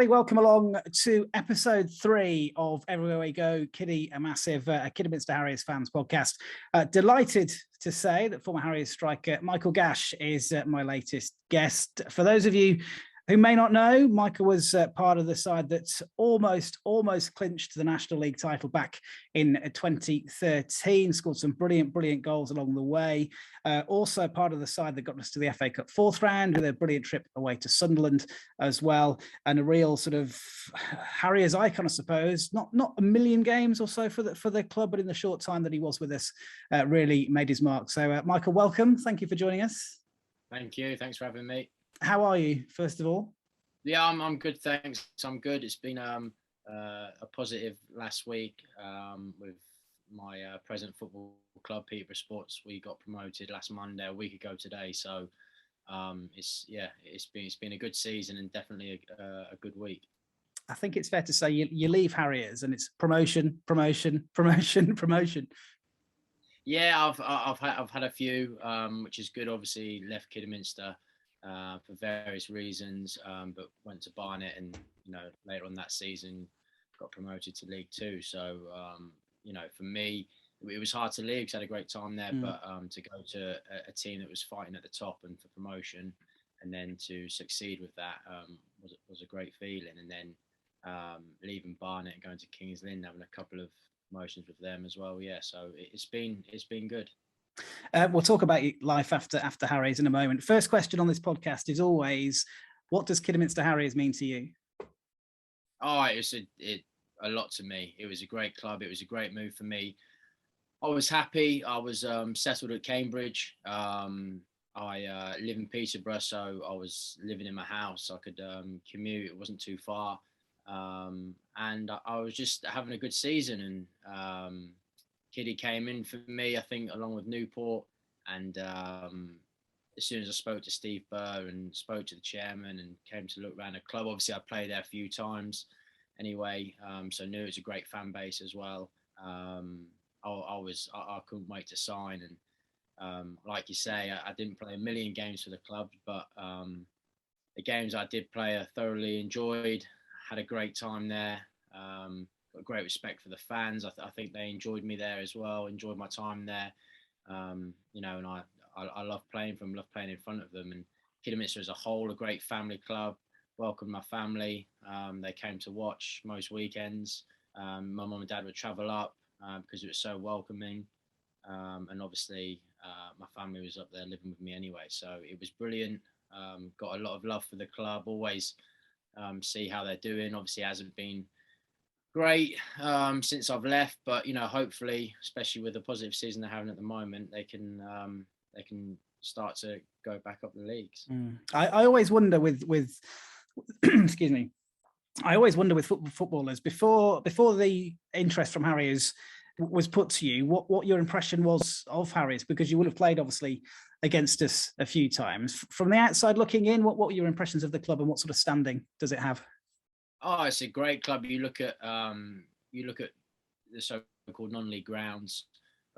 everybody. Welcome along to episode 3 of Everywhere We Go, Kiddy, a massive Kidderminster Harriers fans podcast. Delighted to say that former Harriers striker Michael Gash is my latest guest. For those of you who may not know, Michael was part of the side that almost clinched the National League title back in 2013, scored some brilliant goals along the way. Also part of the side that got us to the FA Cup fourth round with a brilliant trip away to Sunderland as well. And a real sort of Harriers icon, I suppose. Not a million games or so for the club, but in the short time that he was with us, really made his mark. So Michael, welcome. Thank you for joining us. Thank you. Thanks for having me. How are you, first of all? Yeah, I'm good, thanks. I'm good. It's been a positive last week with my present football club, Peterborough Sports. We got promoted last Monday, a week ago today. So it's been a good season and definitely a good week. I think it's fair to say you leave Harriers and it's promotion. Yeah, I've had a few, which is good. Obviously, left Kidderminster for various reasons, but went to Barnet, and later on that season got promoted to League Two. So for me, it was hard to leave because I had a great time there, but to go to a team that was fighting at the top and for promotion, and then to succeed with that was a great feeling. And then leaving Barnet and going to Kings Lynn, having a couple of promotions with them as well. Yeah, so it's been good. We'll talk about your life after Harriers in a moment. First question on this podcast is always, what does Kidderminster Harriers mean to you? Oh, it's a lot to me. It was a great club. It was a great move for me. I was happy. I was settled at Cambridge. I live in Peterborough, so I was living in my house. I could commute. It wasn't too far. And I was just having a good season. And Kiddy came in for me, I think, along with Newport. And as soon as I spoke to Steve Burr and spoke to the chairman and came to look around the club, obviously I played there a few times anyway, so I knew it was a great fan base as well. I couldn't wait to sign. And like you say, I didn't play a million games for the club, but the games I did play I thoroughly enjoyed, had a great time there. Got great respect for the fans. I think they enjoyed me there as well, enjoyed my time there. And I love playing for them, love playing in front of them. And Kidderminster as a whole, a great family club, welcomed my family. They came to watch most weekends. My mum and dad would travel up because it was so welcoming. And obviously my family was up there living with me anyway. So it was brilliant. Got a lot of love for the club, always see how they're doing. Obviously it hasn't been great since I've left, but hopefully, especially with the positive season they're having at the moment, they can start to go back up the leagues. I always wonder with excuse me, I always wonder with footballers before the interest from Harriers was put to you, what your impression was of Harriers, because you would have played obviously against us a few times. From the outside looking in, what were your impressions of the club and what sort of standing does it have? Oh, it's a great club. You look at the so-called non-league grounds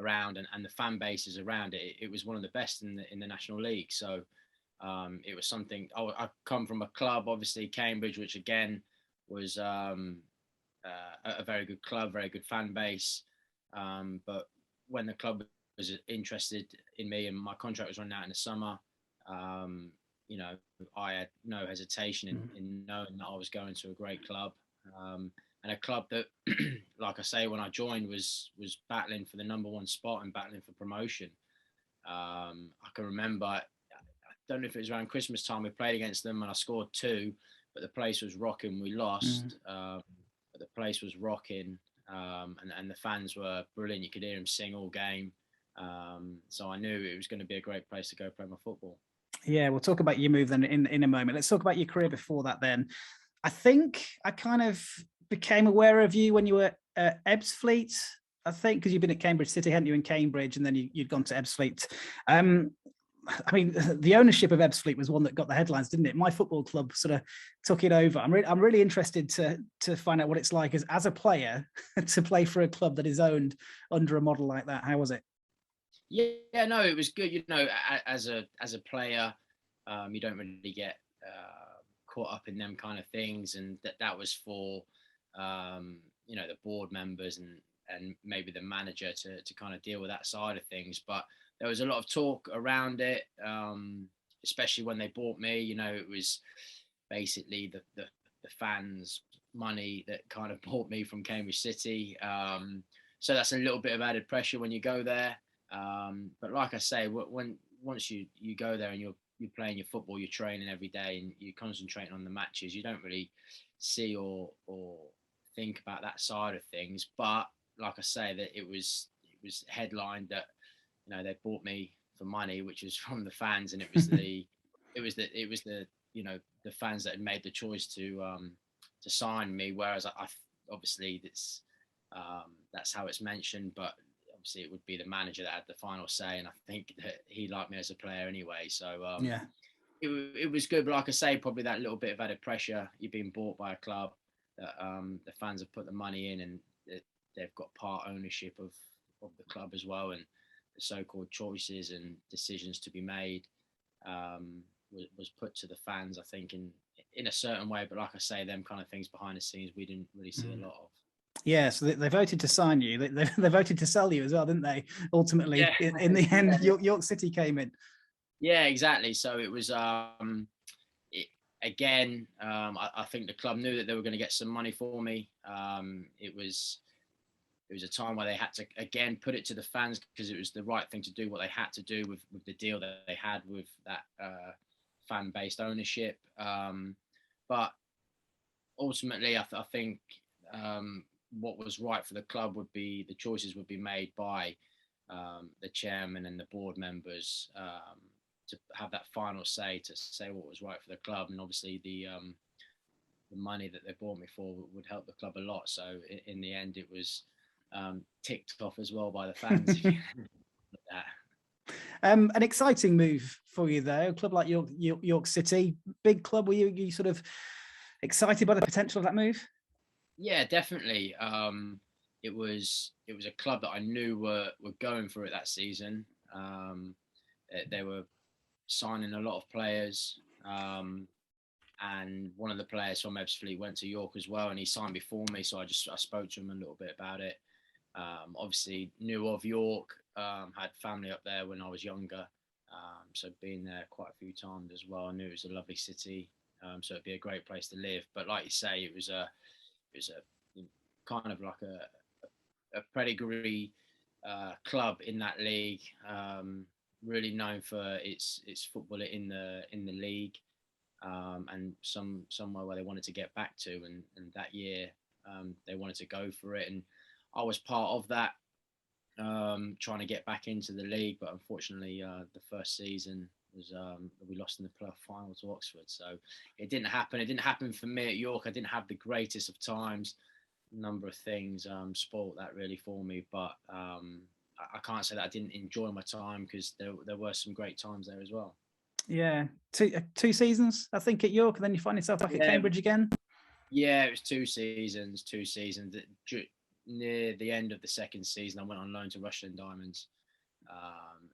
around and the fan bases around it. It was one of the best in the National League. So it was something. I come from a club, obviously Cambridge, which again was a very good club, very good fan base. But when the club was interested in me and my contract was running out in the summer, I had no hesitation in knowing that I was going to a great club, and a club that, like I say, when I joined was battling for the number one spot and battling for promotion. I can remember, I don't know if it was around Christmas time, we played against them and I scored 2, but the place was rocking. We lost, but the place was rocking, and the fans were brilliant. You could hear them sing all game. So I knew it was going to be a great place to go play my football. Yeah, we'll talk about your move then in a moment. Let's talk about your career before that then. I think I kind of became aware of you when you were at Ebbsfleet, I think, because you've been at Cambridge City, hadn't you, in Cambridge, and then you'd gone to Ebbsfleet. I mean, the ownership of Ebbsfleet was one that got the headlines, didn't it? My football club sort of took it over. I'm really interested to find out what it's like as a player to play for a club that is owned under a model like that. How was it? Yeah, no, it was good. As a player, you don't really get caught up in them kind of things, and that was for the board members and maybe the manager to kind of deal with that side of things. But there was a lot of talk around it, especially when they bought me. It was basically the fans' money that kind of bought me from Cambridge City. So that's a little bit of added pressure when you go there. But like I say, once you go there and you're playing your football, you're training every day, and you're concentrating on the matches, you don't really see or think about that side of things. But like I say, that it was headlined that they bought me for money, which was from the fans, and it was the the fans that had made the choice to sign me. Whereas I obviously that's how it's mentioned, but obviously it would be the manager that had the final say, and I think that he liked me as a player anyway. So yeah, it was good. But like I say, probably that little bit of added pressure. You're being bought by a club that the fans have put the money in, and they've got part ownership of the club as well, and the so-called choices and decisions to be made was put to the fans, I think, in a certain way. But like I say, them kind of things behind the scenes we didn't really see a lot of. Yeah, so they voted to sign you. They voted to sell you as well, didn't they? Ultimately, yeah. in the end, York City came in. Yeah, exactly. So it was again. I think the club knew that they were going to get some money for me. It was a time where they had to again put it to the fans, because it was the right thing to do. What they had to do with the deal that they had with that fan-based ownership. But ultimately, I think what was right for the club would be the choices would be made by the chairman and the board members to have that final say, to say what was right for the club. And obviously the money that they bought me for would help the club a lot. So in the end, it was ticked off as well by the fans. An exciting move for you, though. A club like York City, big club. Were you sort of excited by the potential of that move? Yeah, definitely. It was a club that I knew were going for it that season. They were signing a lot of players, and one of the players from Ebbsfleet went to York as well, and he signed before me. So I spoke to him a little bit about it. Obviously knew of York, had family up there when I was younger, so been there quite a few times as well. I knew it was a lovely city, so it'd be a great place to live. But like you say, it was a kind of like a pedigree club in that league, really known for its football in the league, and somewhere where they wanted to get back to, and that year they wanted to go for it, and I was part of that, trying to get back into the league. But unfortunately, the first season was we lost in the playoff final to Oxford, so it didn't happen. It didn't happen for me at York. I didn't have the greatest of times. A number of things spoilt that really for me, but I can't say that I didn't enjoy my time, because there were some great times there as well. Yeah, two seasons, I think, at York, and then you find yourself back at Cambridge again. Yeah, it was two seasons. Near the end of the second season, I went on loan to Rushden Diamonds,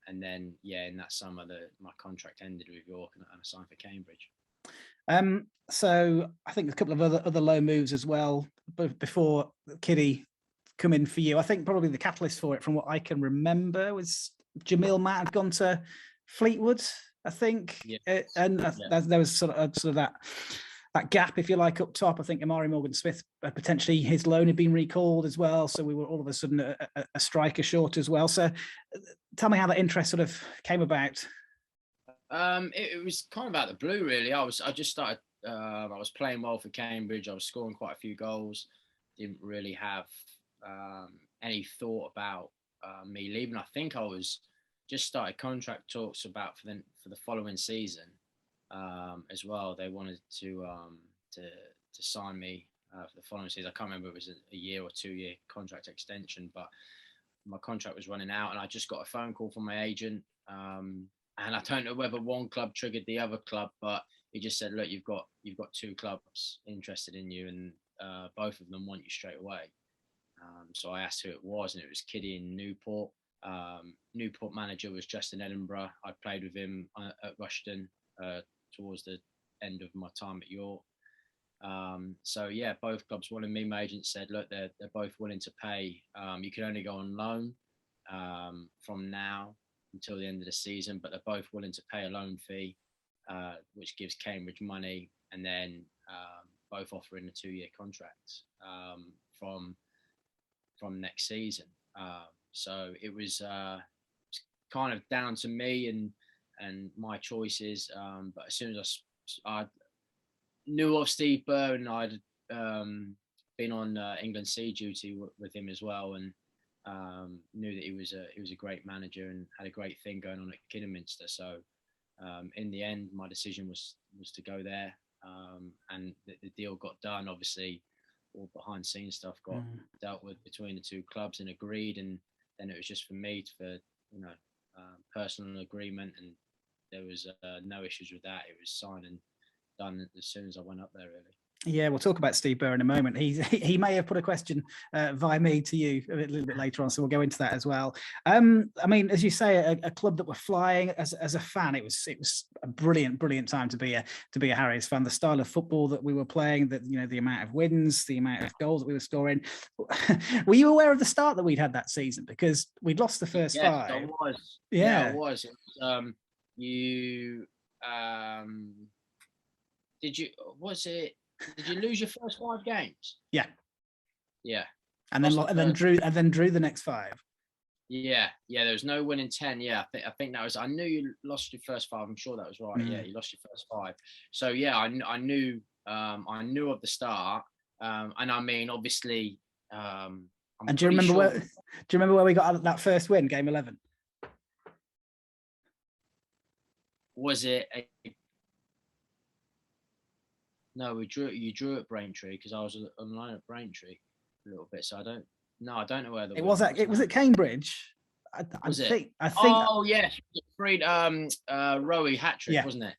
and then in that summer, my contract ended with York, and I signed for Cambridge. So I think a couple of other low moves as well before Kiddy come in for you. I think probably the catalyst for it, from what I can remember, was Jamil Matt had gone to Fleetwood, I think, and there was sort of that gap, if you like, up top. I think Amari Morgan-Smith, potentially his loan had been recalled as well, so we were all of a sudden a striker short as well. So tell me how that interest sort of came about. It was kind of out of the blue, really. I just started. I was playing well for Cambridge. I was scoring quite a few goals. Didn't really have any thought about me leaving. I think I was just started contract talks about for the following season as well. They wanted to sign me for the following season. I can't remember if it was a year or 2 year contract extension, but my contract was running out, and I just got a phone call from my agent. And I don't know whether one club triggered the other club, but he just said, "Look, you've got two clubs interested in you, and both of them want you straight away." So I asked who it was, and it was Kiddy in Newport. Newport manager was Justin Edinburgh. I played with him at Rushden towards the end of my time at York. So yeah, both clubs wanted me. My agent said, look, they're both willing to pay. You can only go on loan from now until the end of the season, but they're both willing to pay a loan fee, which gives Cambridge money, and then both offering a 2-year contract from next season. So it was kind of down to me and my choices. But as soon as I knew of Steve Burr, and I'd been on England sea duty with him as well, and knew that he was a great manager and had a great thing going on at Kidderminster. So in the end, my decision was to go there, and the deal got done. Obviously, all behind the scenes stuff got dealt with between the two clubs and agreed, and then it was just for me for personal agreement, and there was no issues with that. It was signed and done as soon as I went up there, really. Yeah, we'll talk about Steve Burr in a moment. He may have put a question via me to you a little bit later on, so we'll go into that as well. I mean, as you say, a club that were flying. As a fan, it was a brilliant time to be a Harriers fan. The style of football that we were playing, that the amount of wins, the amount of goals that we were scoring. Were you aware of the start that we'd had that season? Because we'd lost the first 5. I was. Yeah, I was. Did you lose your first 5 games? Yeah. Yeah. And then drew the next 5. Yeah. There was no win in 10. Yeah, I think that was. I knew you lost your first 5. I'm sure that was right. Yeah, you lost your first 5. So yeah, I knew of the start. And I mean, obviously. And do you remember where we got that first win, game 11? Was it No, you drew at Braintree, because I was online at Braintree a little bit, so I don't know where it was. It was at Cambridge. I think. Oh yes, Freed Rowie hat trick, wasn't it?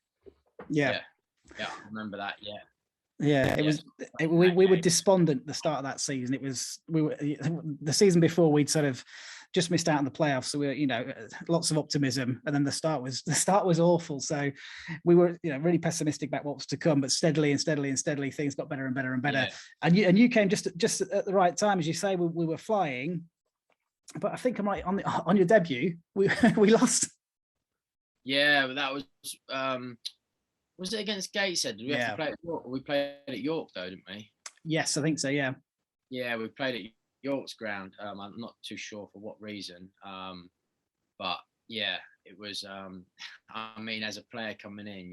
Yeah, I remember that. It was. We were despondent at the start of that season. The season before, we'd sort of just missed out on the playoffs, so we were, lots of optimism, and then the start was awful. So we were, really pessimistic about what was to come. But steadily, things got better and better and better. Yeah. And you came just at the right time, as you say. We were flying, but I think I'm right on your debut. We lost. Yeah, but that was. Was it against Gateshead? Did we have to play at York? We played at York though, didn't we? Yes, I think so. Yeah. Yeah, we played at York's ground. I'm not too sure for what reason, but yeah, it was. I mean, as a player coming in,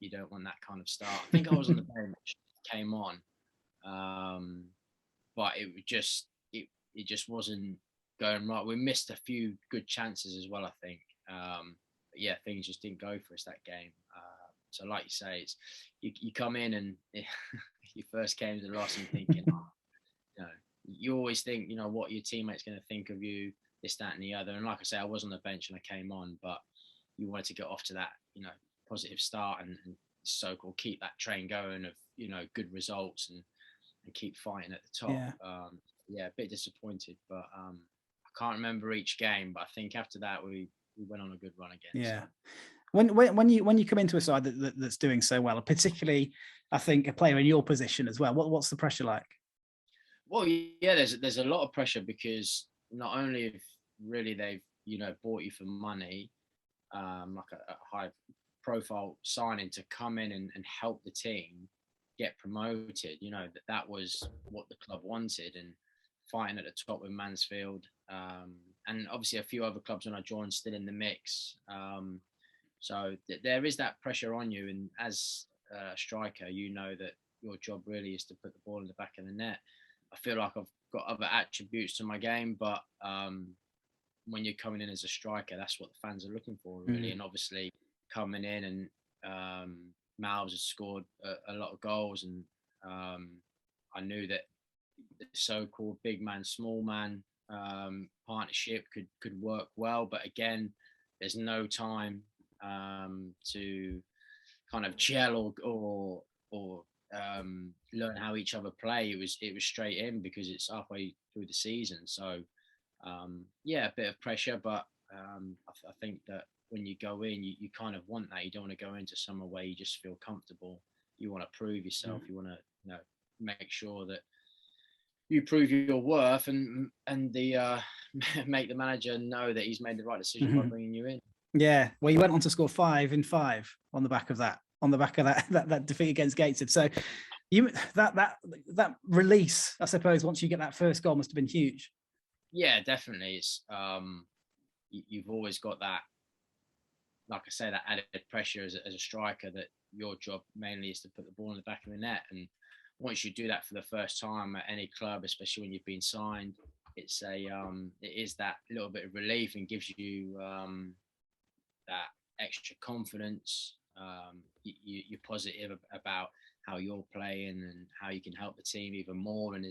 you don't want that kind of start. I think I was on the bench, came on, but it just wasn't going right. We missed a few good chances as well, I think. But yeah, things just didn't go for us that game. So, like you say, it's you come in and your first game's a loss, and thinking, you always think, what your teammates going to think of you, this, that, and the other. And like I say, I was on the bench and I came on, but you wanted to get off to that, positive start and so-called keep that train going of, good results and keep fighting at the top. Yeah, a bit disappointed, but I can't remember each game, but I think after that we went on a good run again. Yeah. So. When you come into a side that's doing so well, particularly, I think, a player in your position as well, what's the pressure like? Well, yeah, there's a lot of pressure, because not only have really they've bought you for money, like a high profile signing to come in and help the team get promoted. That was what the club wanted, and fighting at the top with Mansfield, and obviously a few other clubs when I joined still in the mix. So there is that pressure on you, and as a striker, that your job really is to put the ball in the back of the net. I feel like I've got other attributes to my game, but when you're coming in as a striker, that's what the fans are looking for, really. And obviously coming in, and Malbs has scored a lot of goals, and I knew that the so-called big man, small man partnership could work well. But again, there's no time to kind of gel or learn how each other play. It was straight in, because it's halfway through the season. So yeah, a bit of pressure, but I think that when you go in, you kind of want that. You don't want to go into somewhere where you just feel comfortable. want to prove yourself. You want to, make sure that you prove your worth and the make the manager know that he's made the right decision by bringing you in. Yeah, well, you went on to score 5 in 5 on the back of that that defeat against Gateshead. So that release, I suppose, once you get that first goal, must have been huge. Yeah, definitely. It's you've always got that, like I say, that added pressure as a striker, that your job mainly is to put the ball in the back of the net. And once you do that for the first time at any club, especially when you've been signed, it is that little bit of relief and gives you that extra confidence. You're positive about how you're playing and how you can help the team even more, and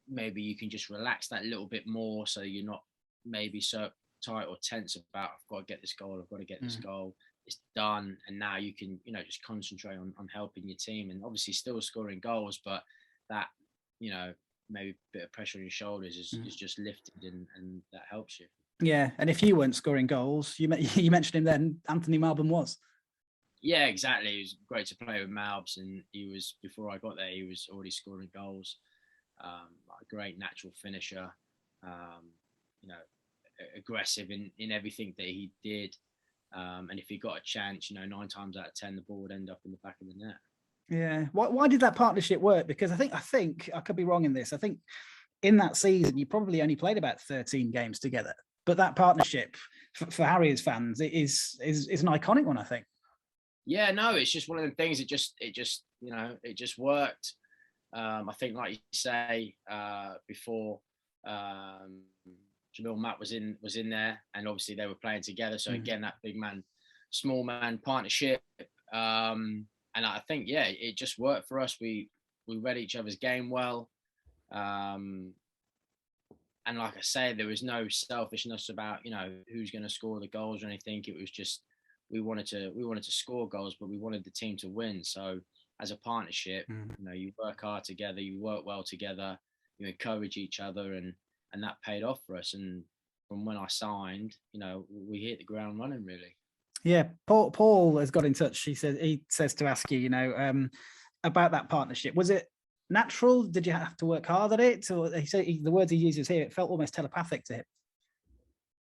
maybe you can just relax that little bit more, so you're not maybe so tight or tense about, I've got to get this goal, I've got to get this goal. It's done, and now you can just concentrate on helping your team, and obviously still scoring goals, but that maybe a bit of pressure on your shoulders is just lifted, and that helps you. Yeah, and if you weren't scoring goals, you mentioned him then, Anthony Malbon was. Yeah, exactly. It was great to play with Malbs, and before I got there, he was already scoring goals. A great natural finisher, aggressive in everything that he did. And if he got a chance, 9 times out of 10, the ball would end up in the back of the net. Yeah. Why did that partnership work? Because I think I could be wrong in this. I think in that season, you probably only played about 13 games together. But that partnership for Harriers fans is an iconic one, I think. Yeah, no, it's just one of the things. It just worked. I think, like you say, before Jamil Matt was in there, and obviously they were playing together. So again, that big man, small man partnership, and I think it just worked for us. We read each other's game well, and like I say, there was no selfishness about who's going to score the goals or anything. It was just we wanted to score goals, but we wanted the team to win. So as a partnership, you work hard together, you work well together, you encourage each other, and that paid off for us. And from when I signed, we hit the ground running, really. Yeah, Paul has got in touch. He says to ask you, about that partnership. Was it natural? Did you have to work hard at it? Or he said the words he uses here, it felt almost telepathic to him.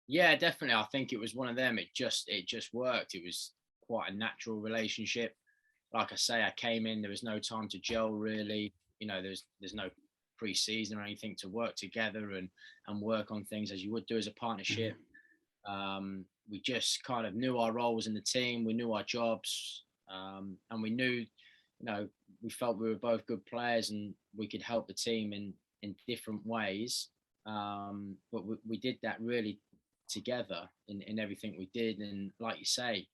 Yeah, definitely. I think it was one of them. It just worked. It was quite a natural relationship. Like I say, I came in, there was no time to gel really. There's no pre-season or anything to work together and work on things as you would do as a partnership. We just kind of knew our roles in the team. We knew our jobs, and we knew, we felt we were both good players and we could help the team in different ways. But we did that really together in everything we did. And like you say,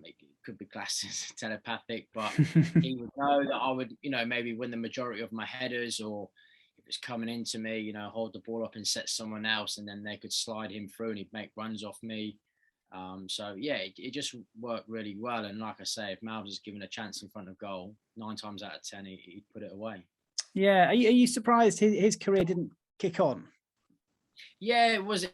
it could be classed as telepathic, but he would know that I would, maybe win the majority of my headers, or if it's coming into me, hold the ball up and set someone else, and then they could slide him through and he'd make runs off me. So yeah, it just worked really well. And like I say, if Malbs was given a chance in front of goal, 9 times out of 10, he'd put it away. Yeah. Are you surprised his career didn't kick on? Yeah, it was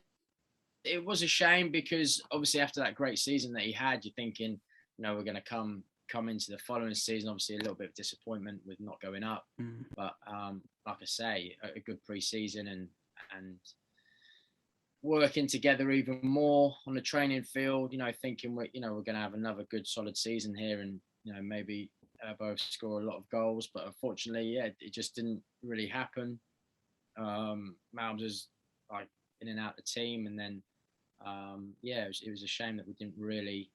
a shame, because obviously after that great season that he had, you're thinking, we're going to come into the following season, obviously a little bit of disappointment with not going up. But like I say, a good pre-season and working together even more on the training field, thinking we're going to have another good solid season here, and maybe both score a lot of goals. But unfortunately, it just didn't really happen. Malbs was like in and out the team, and then it was a shame that we didn't really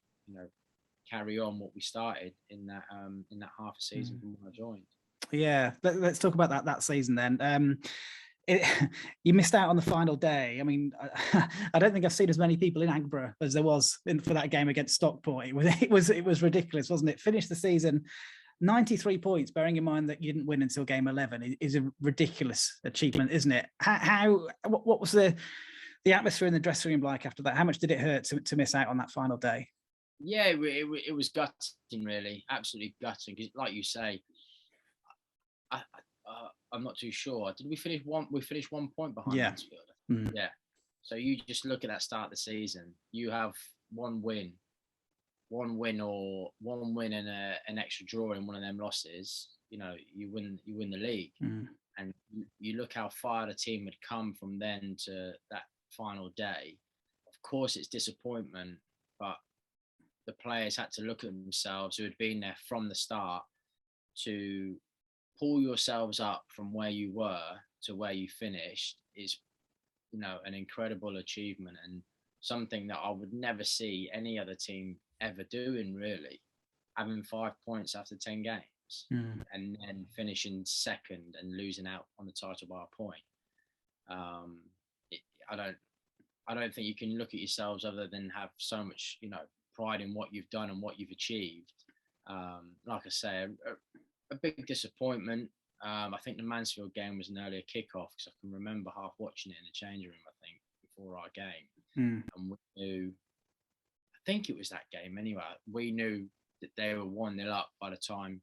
carry on what we started in that half a season from when I joined. Yeah, let's talk about that season then. You missed out on the final day. I mean, I don't think I've seen as many people in Aggborough as there was for that game against Stockport. It was ridiculous, wasn't it? Finished the season 93 points, bearing in mind that you didn't win until game 11, is a ridiculous achievement, isn't it? What was the atmosphere in the dressing room like after that? How much did it hurt to miss out on that final day? Yeah, it was gutting, really, absolutely gutting. Because, like you say, I'm not too sure. Did we finish one? We finished 1 point behind Mansfield. Yeah. So you just look at that start of the season. You have one win, one win and an extra draw in one of them losses, you win the league. And you look how far the team had come from then to that final day. Of course, it's disappointment, but the players had to look at themselves who had been there from the start to pull yourselves up from where you were to where you finished is, an incredible achievement and something that I would never see any other team ever doing, really. Having 5 points after 10 games and then finishing second and losing out on the title by a point. I don't think you can look at yourselves other than have so much, pride in what you've done and what you've achieved. Like I say, a big disappointment. I think the Mansfield game was an earlier kickoff because I can remember half watching it in the change room, I think, before our game. And we knew, I think it was that game anyway, we knew that they were 1-0 up by the time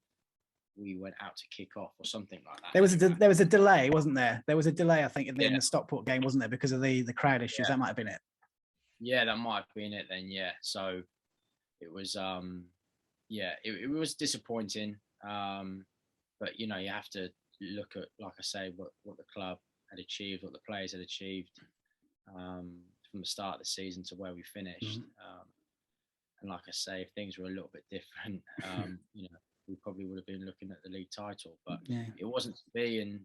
we went out to kick off or something like that. There was a delay, wasn't there? There was a delay, I think, in the Stockport game, wasn't there, because of the crowd issues? That might have been it. Yeah, that might have been it then. Yeah, so it was, it was disappointing. But you have to look at, like I say, what the club had achieved, what the players had achieved from the start of the season to where we finished. And like I say, if things were a little bit different, we probably would have been looking at the league title, but it wasn't to be. And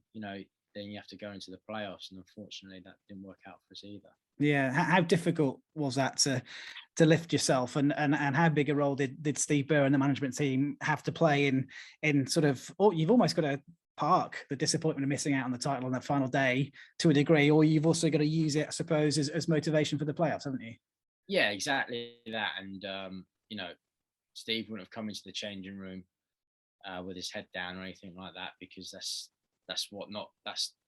then you have to go into the playoffs, and unfortunately, that didn't work out for us either. Yeah, how difficult was that to lift yourself, and how big a role did Steve Burr and the management team have to play in sort of? You've almost got to park the disappointment of missing out on the title on that final day to a degree, or you've also got to use it, I suppose, as motivation for the playoffs, haven't you? Yeah, exactly that. And Steve wouldn't have come into the changing room with his head down or anything like that, because that's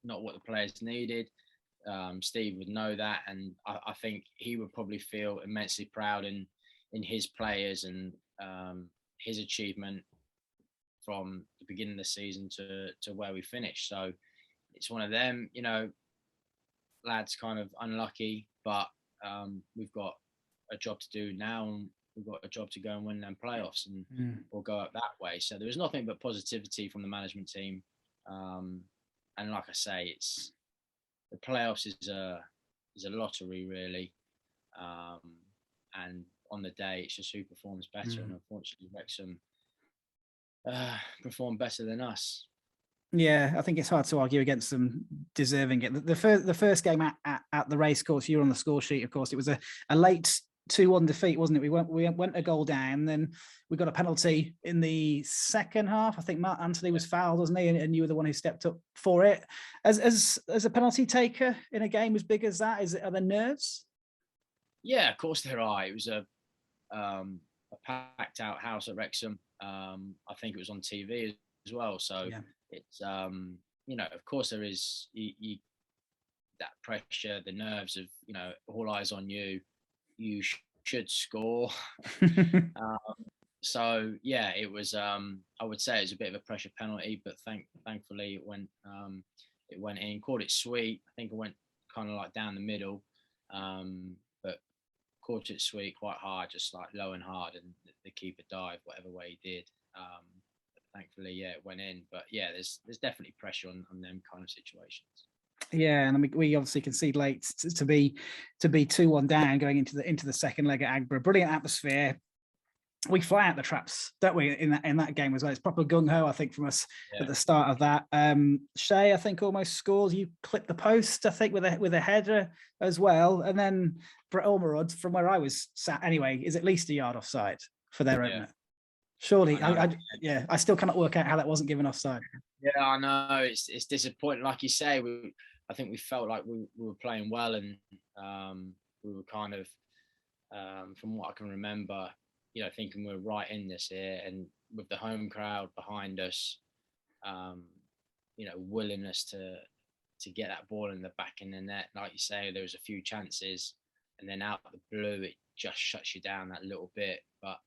not what the players needed. Steve would know that, and I think he would probably feel immensely proud in his players and his achievement from the beginning of the season to where we finished. So it's one of them, lads kind of unlucky, but we've got a job to do now, and we've got a job to go and win them playoffs, and we'll go up that way. So there was nothing but positivity from the management team. And like I say, the playoffs is a lottery, really. And on the day, it's just who performs better. And unfortunately, Wrexham performed better than us. Yeah, I think it's hard to argue against them deserving it. The first game at the racecourse, you were on the score sheet, of course. It was a late 2-1 defeat, wasn't it? We went a goal down, then we got a penalty in the second half. I think Mark Anthony was fouled, wasn't he? And you were the one who stepped up for it. As a penalty taker in a game as big as that, are there nerves? Yeah, of course there are. It was a packed out house at Wrexham. I think it was on TV as well. So it's of course there is that pressure, the nerves of all eyes on you. You should score. So yeah, it was. I would say it was a bit of a pressure penalty, but thankfully it went in. Called it sweet. I think it went kind of like down the middle, but caught it sweet, quite hard, just like low and hard, and the keeper dived whatever way he did. Thankfully, it went in. But yeah, there's definitely pressure on them kind of situations. Yeah, and we obviously concede late to be 2-1 down going into the second leg at Aggborough. Brilliant atmosphere. We fly out the traps, don't we? In that game as well. It's proper gung ho, I think, from us at the start of that. Shea, I think, almost scores. You clip the post, I think, with a header as well. And then Brett Ormerod, from where I was sat, anyway, is at least a yard offside for their opener. Surely, I still cannot work out how that wasn't given offside. Yeah, I know. It's disappointing. Like you say, I think we felt like we were playing well, and we were kind of, from what I can remember, thinking we're right in this here, and with the home crowd behind us, willingness to get that ball in the back in the net. Like you say, there was a few chances, and then out of the blue, it just shuts you down that little bit. But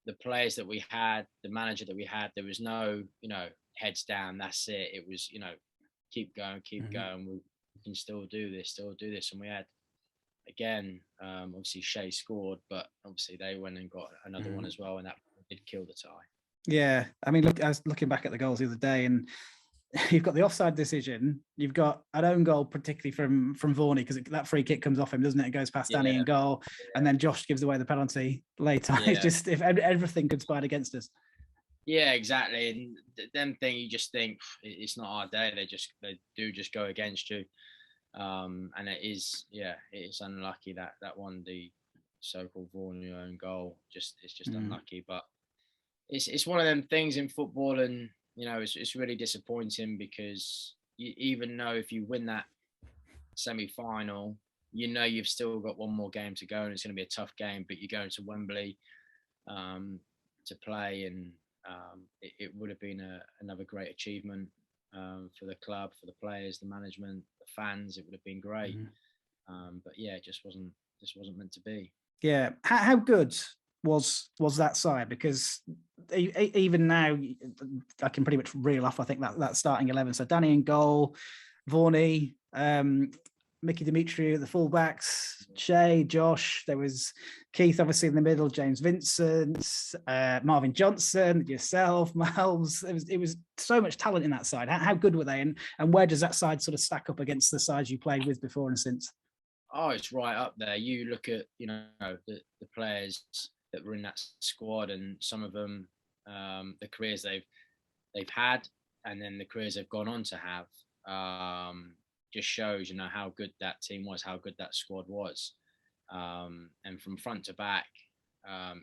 the players that we had, the manager that we had, there was no, heads down, that's it. It was, keep going, keep going. We can still do this. And we had again, obviously Shea scored, but obviously they went and got another one as well, and that did kill the tie. Yeah, I mean, look, I was looking back at the goals the other day, and you've got the offside decision. You've got an own goal, particularly from Varney, because that free kick comes off him, doesn't it? It goes past Danny in goal, and then Josh gives away the penalty later. It's just, if everything conspired against us. Yeah, exactly. And them thing, you just think it's not our day. They do just go against you. And it is unlucky that one, the so-called Varney own goal, it's just unlucky. But it's one of them things in football, and it's really disappointing, because you even know if you win that semi-final, you've still got one more game to go, and it's going to be a tough game. But you're going to Wembley to play, and it would have been another great achievement for the club, for the players, the management, the fans. It would have been great. But yeah, it just wasn't meant to be. Yeah. How good was that side? Because even now, I can pretty much reel off, I think, that starting 11. So Danny in goal, Varney, Mickey Dimitri at the fullbacks, Shea, Josh. There was Keith, obviously, in the middle, James Vincent, Marvin Johnson, yourself, Miles. It was so much talent in that side. How good were they? And where does that side sort of stack up against the sides you played with before and since? Oh, it's right up there. You look at, the players that were in that squad, and some of them, the careers they've had, and then the careers they've gone on to have, just shows, how good that team was, how good that squad was. And from front to back,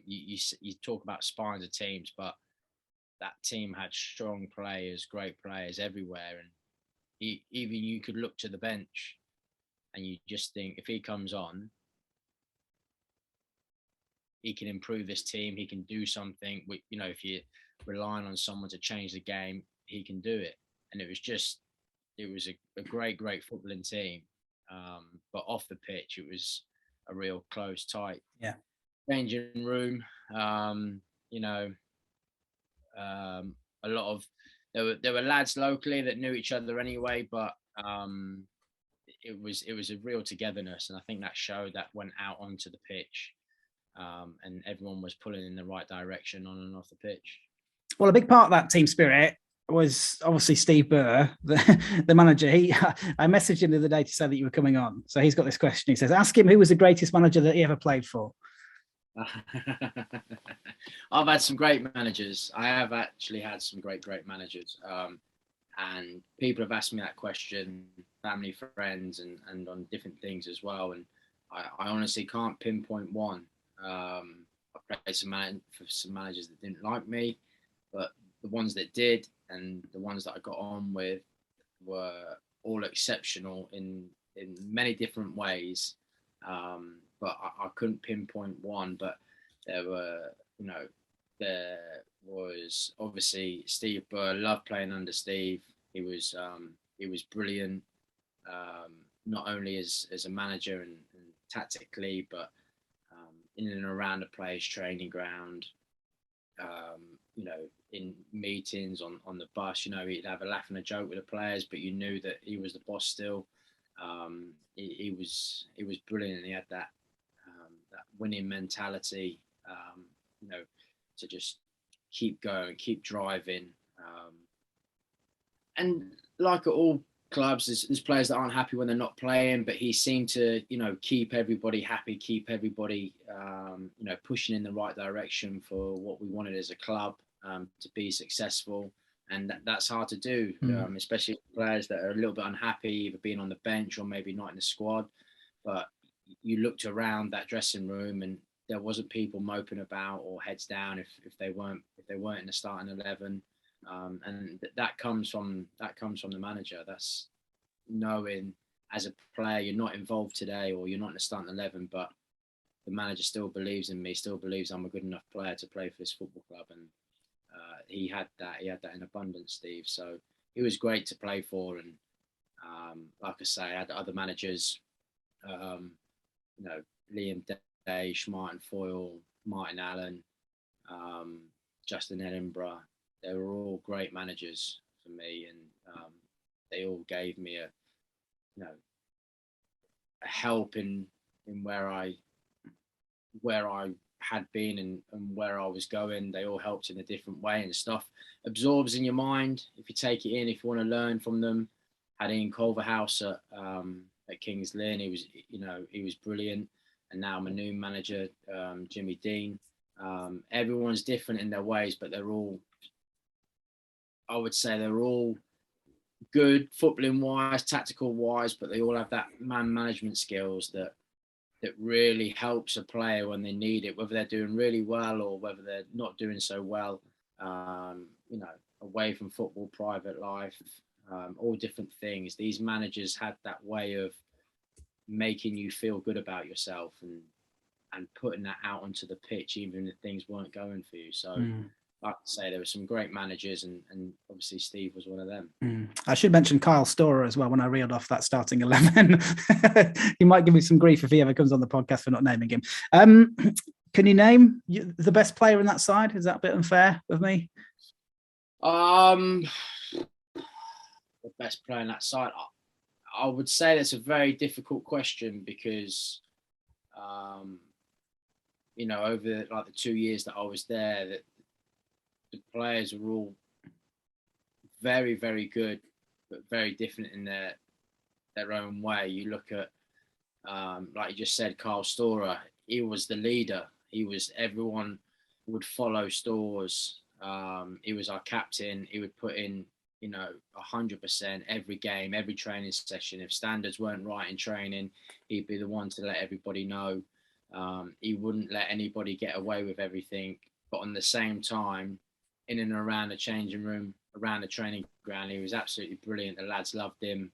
you talk about spines of teams, but that team had strong players, great players everywhere. And even you could look to the bench and you just think, if he comes on, he can improve this team. He can do something. If you're relying on someone to change the game, he can do it. And it was a great footballing team. But off the pitch, it was a real close, tight changing room. A lot of there were lads locally that knew each other anyway, but it was a real togetherness, and I think that showed, that went out onto the pitch, and everyone was pulling in the right direction on and off the pitch. Well, a big part of that team spirit was obviously Steve Burr, the manager. I messaged him the other day to say that you were coming on. So he's got this question. He says, ask him who was the greatest manager that he ever played for. I've had some great managers. I have actually had some great managers. And people have asked me that question, family, friends, and on different things as well. And I honestly can't pinpoint one. I played for some managers that didn't like me, but the ones that did, and the ones that I got on with, were all exceptional in many different ways. But I couldn't pinpoint one. But there was obviously Steve Burr. Loved playing under Steve. He was brilliant, not only as a manager and tactically, but in and around the players' training ground. In meetings, on the bus, he'd have a laugh and a joke with the players, but you knew that he was the boss still. He was brilliant, and he had that winning mentality, to just keep going, keep driving. And like at all clubs, there's players that aren't happy when they're not playing, but he seemed to, keep everybody happy, keep everybody, pushing in the right direction for what we wanted as a club, to be successful. And that's hard to do, especially players that are a little bit unhappy, either being on the bench or maybe not in the squad. But you looked around that dressing room, and there wasn't people moping about or heads down if they weren't in the starting 11. And that comes from the manager. That's knowing, as a player, you're not involved today, or you're not in the starting 11, but the manager still believes in me, still believes I'm a good enough player to play for this football club. And he had that in abundance, Steve. So he was great to play for. And like I say, I had other managers, Liam Day, Martin Foyle, Martin Allen, Justin Edinburgh. They were all great managers for me, and they all gave me a help in in where I had been and where I was going. They all helped in a different way, and stuff absorbs in your mind if you take it in, if you want to learn from them. Had Ian Culverhouse at Kings Lynn. He was brilliant. And now my new manager, Jimmy Dean. Everyone's different in their ways, but I would say they're all good footballing wise, tactical wise, but they all have that man management skills that really helps a player when they need it, whether they're doing really well or whether they're not doing so well, away from football, private life, all different things. These managers had that way of making you feel good about yourself and putting that out onto the pitch, even if things weren't going for you. So like I say, there were some great managers, and obviously Steve was one of them. I should mention Kyle Storer as well when I reeled off that starting 11. He might give me some grief if he ever comes on the podcast for not naming him. Can you name the best player in that side? Is that a bit unfair of me? The best player in that side? I would say that's a very difficult question because, over the 2 years that I was there, that the players were all very, very good, but very different in their own way. You look at, like you just said, Carl Storer. He was the leader. Everyone would follow Stores. He was our captain. He would put in, 100% every game, every training session. If standards weren't right in training, he'd be the one to let everybody know. He wouldn't let anybody get away with everything. But on the same time, in and around the changing room, around the training ground, he was absolutely brilliant. The lads loved him.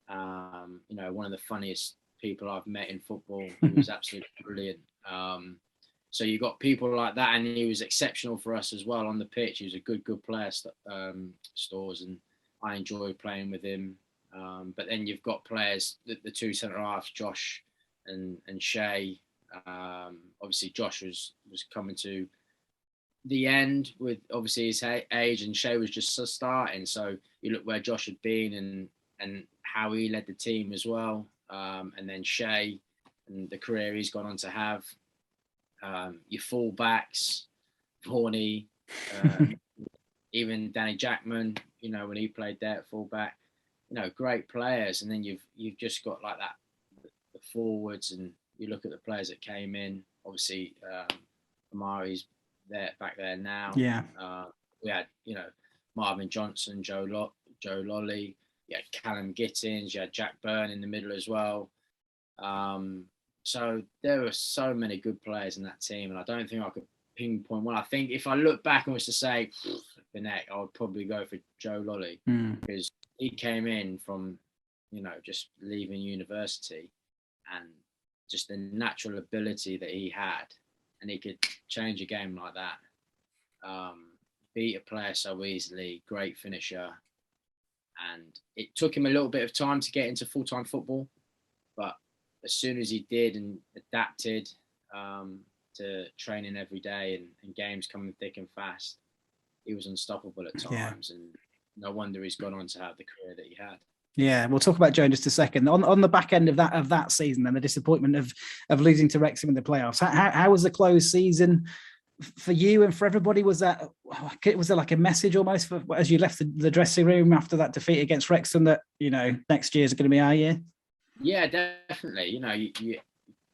One of the funniest people I've met in football. He was absolutely brilliant. So you got people like that, and he was exceptional for us as well on the pitch. He was a good player, Stores, and I enjoyed playing with him. But then you've got players, the two centre halves, Josh and Shay. Obviously, Josh was coming to the end with obviously his age, and Shay was just starting. So you look where Josh had been and how he led the team as well. And then Shay and the career he's gone on to have. Your full-backs, Horney, even Danny Jackman, when he played there at full-back, great players. And then you've just got like that, the forwards, and you look at the players that came in. Obviously, Amari's back there now. Yeah. We had, Marvin Johnson, Joe Lolley, you had Callum Gittins, you had Jack Byrne in the middle as well. So there were so many good players in that team, and I don't think I could pinpoint one. I think if I look back and was to say the neck, I would probably go for Joe Lolley because he came in from, just leaving university, and just the natural ability that he had, and he could change a game like that. Beat a player so easily, great finisher, and it took him a little bit of time to get into full-time football, but as soon as he did and adapted to training every day and games coming thick and fast, he was unstoppable at times. Yeah. And no wonder he's gone on to have the career that he had. Yeah, we'll talk about Joe in just a second. On the back end of that season and the disappointment of losing to Wrexham in the playoffs, how was the closed season for you and for everybody? Was there like a message almost as you left the dressing room after that defeat against Wrexham that, next year is going to be our year? Yeah, definitely. You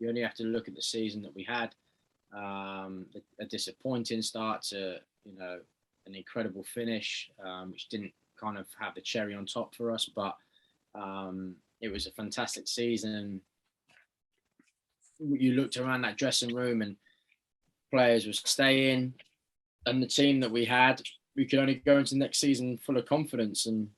only have to look at the season that we had. A disappointing start to, an incredible finish, which didn't kind of have the cherry on top for us. But it was a fantastic season. You looked around that dressing room and players were staying. And the team that we had, we could only go into next season full of confidence. And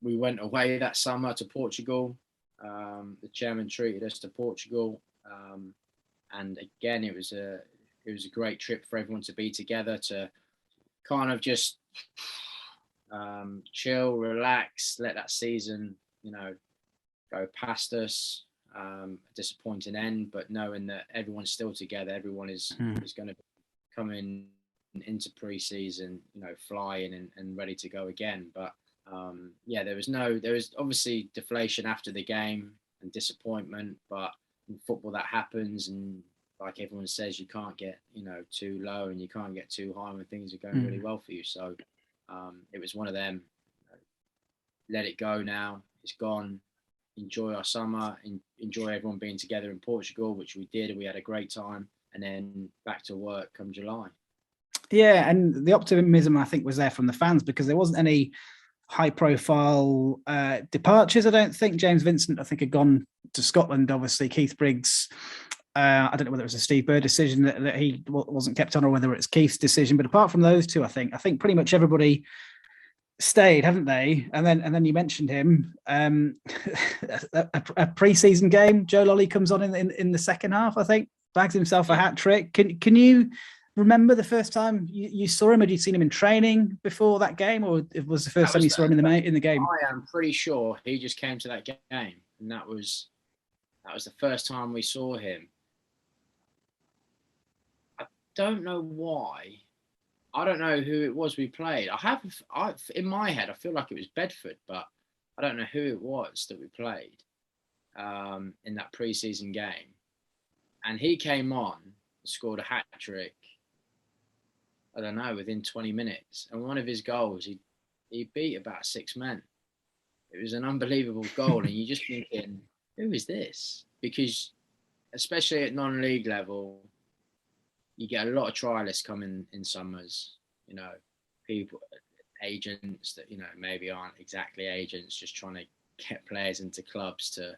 we went away that summer to Portugal. The chairman treated us to Portugal, and again, it was a great trip for everyone to be together, to kind of just chill, relax, let that season, go past us. A disappointing end, but knowing that everyone's still together, everyone is going to be coming into pre-season, flying and ready to go again. But there was obviously deflation after the game, and disappointment. But in football, that happens, and like everyone says, you can't get too low and you can't get too high when things are going really well for you. So it was one of them. Let it go now. It's gone. Enjoy our summer. Enjoy everyone being together in Portugal, which we did. We had a great time, and then back to work come July. Yeah, and the optimism I think was there from the fans because there wasn't any high-profile departures. I don't think James Vincent, I think, had gone to Scotland. Obviously, Keith Briggs. I don't know whether it was a Steve Burr decision that he wasn't kept on, or whether it's Keith's decision. But apart from those two, I think pretty much everybody stayed, haven't they? And then you mentioned him. A pre-season game. Joe Lolley comes on in the second half. I think bags himself a hat trick. Can you remember the first time you saw him? Had you seen him in training before that game, or it was the first time you saw him in the game? I am pretty sure he just came to that game, and that was the first time we saw him. I don't know why. I don't know who it was we played. In my head, I feel like it was Bedford, but I don't know who it was that we played in that pre-season game. And he came on and scored a hat trick. I don't know, within 20 minutes. And one of his goals, he beat about 6 men. It was an unbelievable goal. And you're just thinking, who is this? Because especially at non-league level, you get a lot of trialists coming in summers, people, agents that, maybe aren't exactly agents, just trying to get players into clubs to,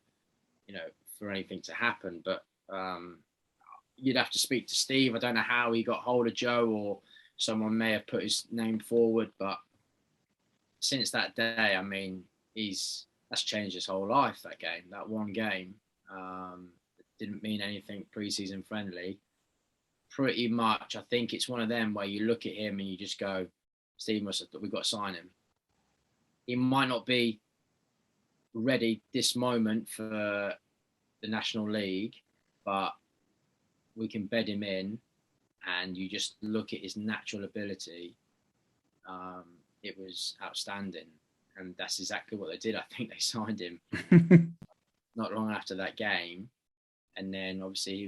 for anything to happen. But you'd have to speak to Steve. I don't know how he got hold of Joe, or someone may have put his name forward. But since that day, I mean, that's changed his whole life, that game, that one game. Didn't mean anything pre-season friendly. Pretty much, I think it's one of them where you look at him and you just go, Steve must have thought we've got to sign him. He might not be ready this moment for the National League, but we can bed him in, and you just look at his natural ability. It was outstanding, and that's exactly what they did. I think they signed him not long after that game. And then obviously he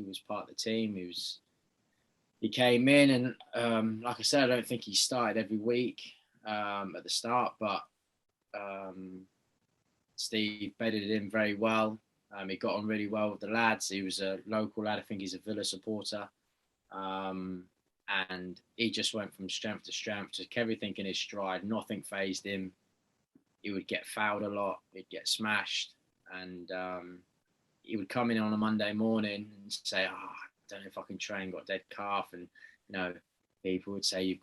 was part of the team. He came in, and like I said, I don't think he started every week at the start, but Steve bedded it in very well. He got on really well with the lads. He was a local lad. I think he's a Villa supporter. And he just went from strength to strength, took everything in his stride. Nothing fazed him. He would get fouled a lot. He'd get smashed. And he would come in on a Monday morning and say, I don't know if I can train, got a dead calf. And, people would say, you've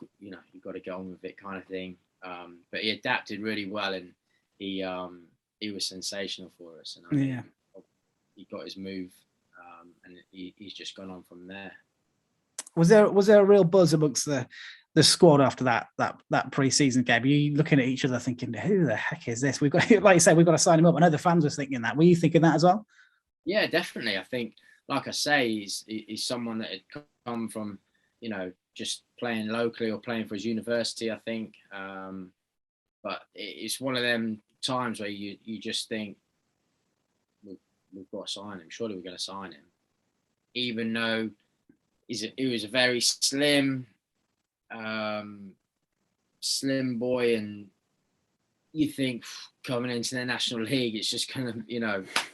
got to get on with it, kind of thing. But he adapted really well, and he was sensational for us. And he got his move, and he's just gone on from there. Was there a real buzz amongst the squad after that pre-season game? Are you looking at each other thinking, who the heck is this? We've got, like you said, we've got to sign him up. I know the fans were thinking that. Were you thinking that as well? Yeah, definitely. I think, like I say, he's someone that had come from, just playing locally or playing for his university, I think. But it's one of them times where you just think, we've got to sign him. Surely we're going to sign him. Even though he was a very slim boy, and you think coming into the National League, it's just kind of,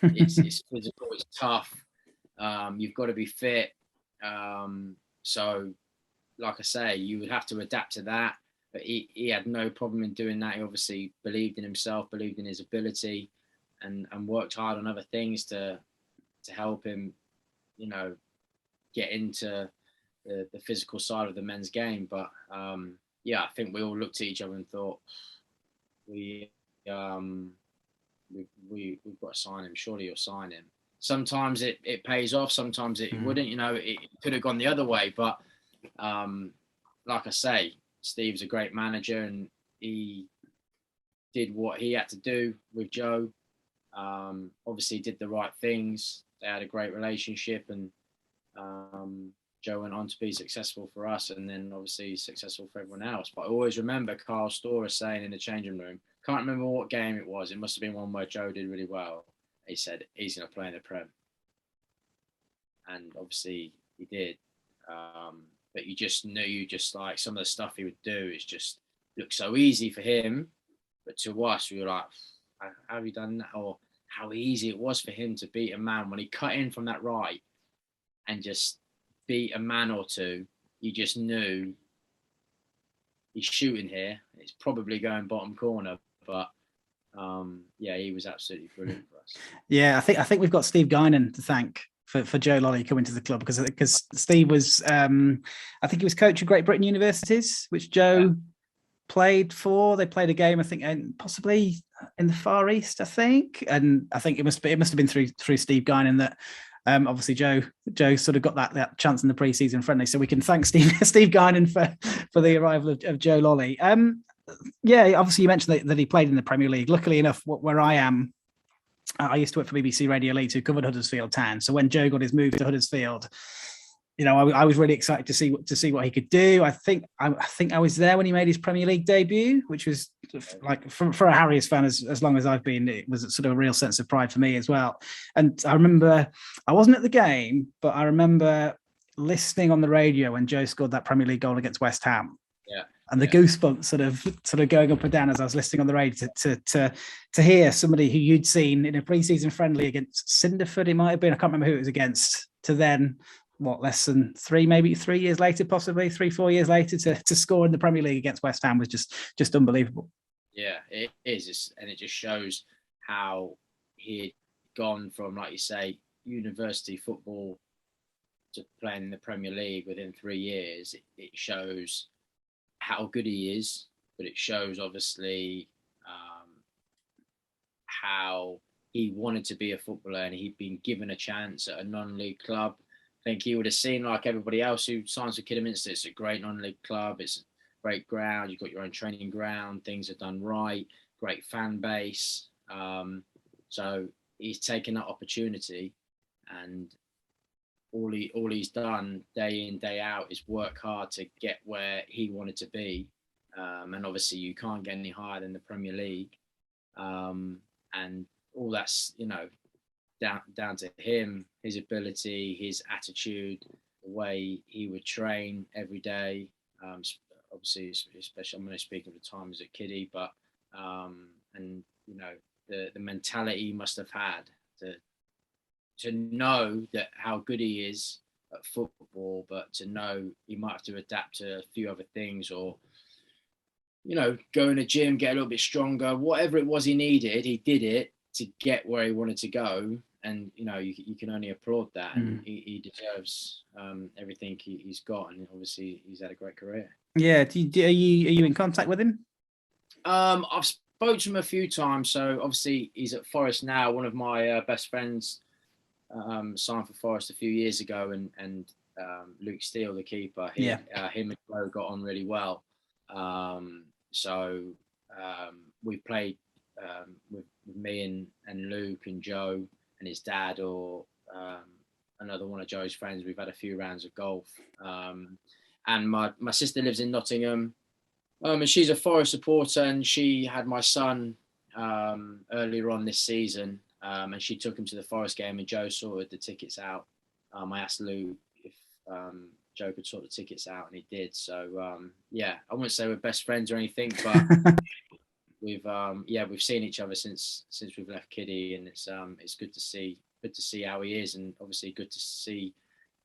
it's physical, it's tough. You've got to be fit. So, like I say, you would have to adapt to that. But he had no problem in doing that. He obviously believed in himself, believed in his ability, and worked hard on other things to help him, get into the physical side of the men's game. But I think we all looked at each other and thought, we've got to sign him. Surely you'll sign him. Sometimes it pays off. Sometimes it wouldn't. It could have gone the other way. But like I say, Steve's a great manager, and he did what he had to do with Joe. Obviously, did the right things. They had a great relationship, and Joe went on to be successful for us, and then obviously successful for everyone else. But I always remember Carl Storer saying in the changing room, can't remember what game it was. It must have been one where Joe did really well. he said he's going to play in the Prem, and obviously he did. But you just knew, just like some of the stuff he would do, is just looked so easy for him, but to us, we were like, how have you done that? Or how easy it was for him to beat a man when he cut in from that right and just beat a man or two. You just knew he's shooting here. It's probably going bottom corner, but yeah, he was absolutely brilliant for us. Yeah, I think we've got Steve Guinan to thank for Joe Lolley coming to the club, because Steve was, I think he was coach of Great Britain Universities, which Joe played for. They played a game, I think, and possibly in the Far East, I think. And I think it must have been through Steve Guinan that obviously Joe sort of got that chance in the pre-season friendly. So we can thank Steve Guinan for the arrival of Joe Lolley. Yeah, obviously you mentioned that he played in the Premier League. Luckily enough, where I am, I used to work for BBC Radio Leeds, who covered Huddersfield Town. So when Joe got his move to Huddersfield, I was really excited to see what he could do. I think I was there when he made his Premier League debut, which was like for a Harriers fan as long as I've been, it was sort of a real sense of pride for me as well. And I remember I wasn't at the game, but I remember listening on the radio when Joe scored that Premier League goal against West Ham. Yeah. And the goosebumps sort of going up and down as I was listening on the radio to hear somebody who you'd seen in a pre-season friendly against Cinderford, it might have been, I can't remember who it was against, to then less than 3 years later, possibly 3-4 years later, to score in the Premier League against West Ham was just unbelievable. Yeah, it is, and it just shows how he'd gone from, like you say, university football to playing in the Premier League within 3 years. It shows how good he is, but it shows obviously how he wanted to be a footballer, and he'd been given a chance at a non-league club. I think he would have seen, like everybody else who signs for Kidderminster, it's a great non-league club, it's a great ground, you've got your own training ground, things are done right, great fan base. So he's taken that opportunity, and all he's done day in, day out is work hard to get where he wanted to be. And obviously you can't get any higher than the Premier League. And all that's, down to him, his ability, his attitude, the way he would train every day. Obviously, especially I'm going to speak of the times at Kiddy, but and the mentality he must have had to know that how good he is at football, but to know he might have to adapt to a few other things, or go in the gym, get a little bit stronger, whatever it was he needed, he did it to get where he wanted to go. And you can only applaud that, and he deserves everything he's got, and obviously he's had a great career. Yeah, are you in contact with him? I've spoke to him a few times. So obviously he's at Forest now. One of my best friends signed for Forest a few years ago, and Luke Steele, the keeper, him and Joe got on really well. So we played with me and Luke and Joe and his dad, or another one of Joe's friends. We've had a few rounds of golf. And my sister lives in Nottingham, and she's a Forest supporter, and she had my son earlier on this season, and she took him to the Forest game, and Joe sorted the tickets out. I asked Luke if Joe could sort the tickets out, and he did. So I wouldn't say we're best friends or anything, but we've seen each other since we've left Kiddy, and it's good to see how he is, and obviously good to see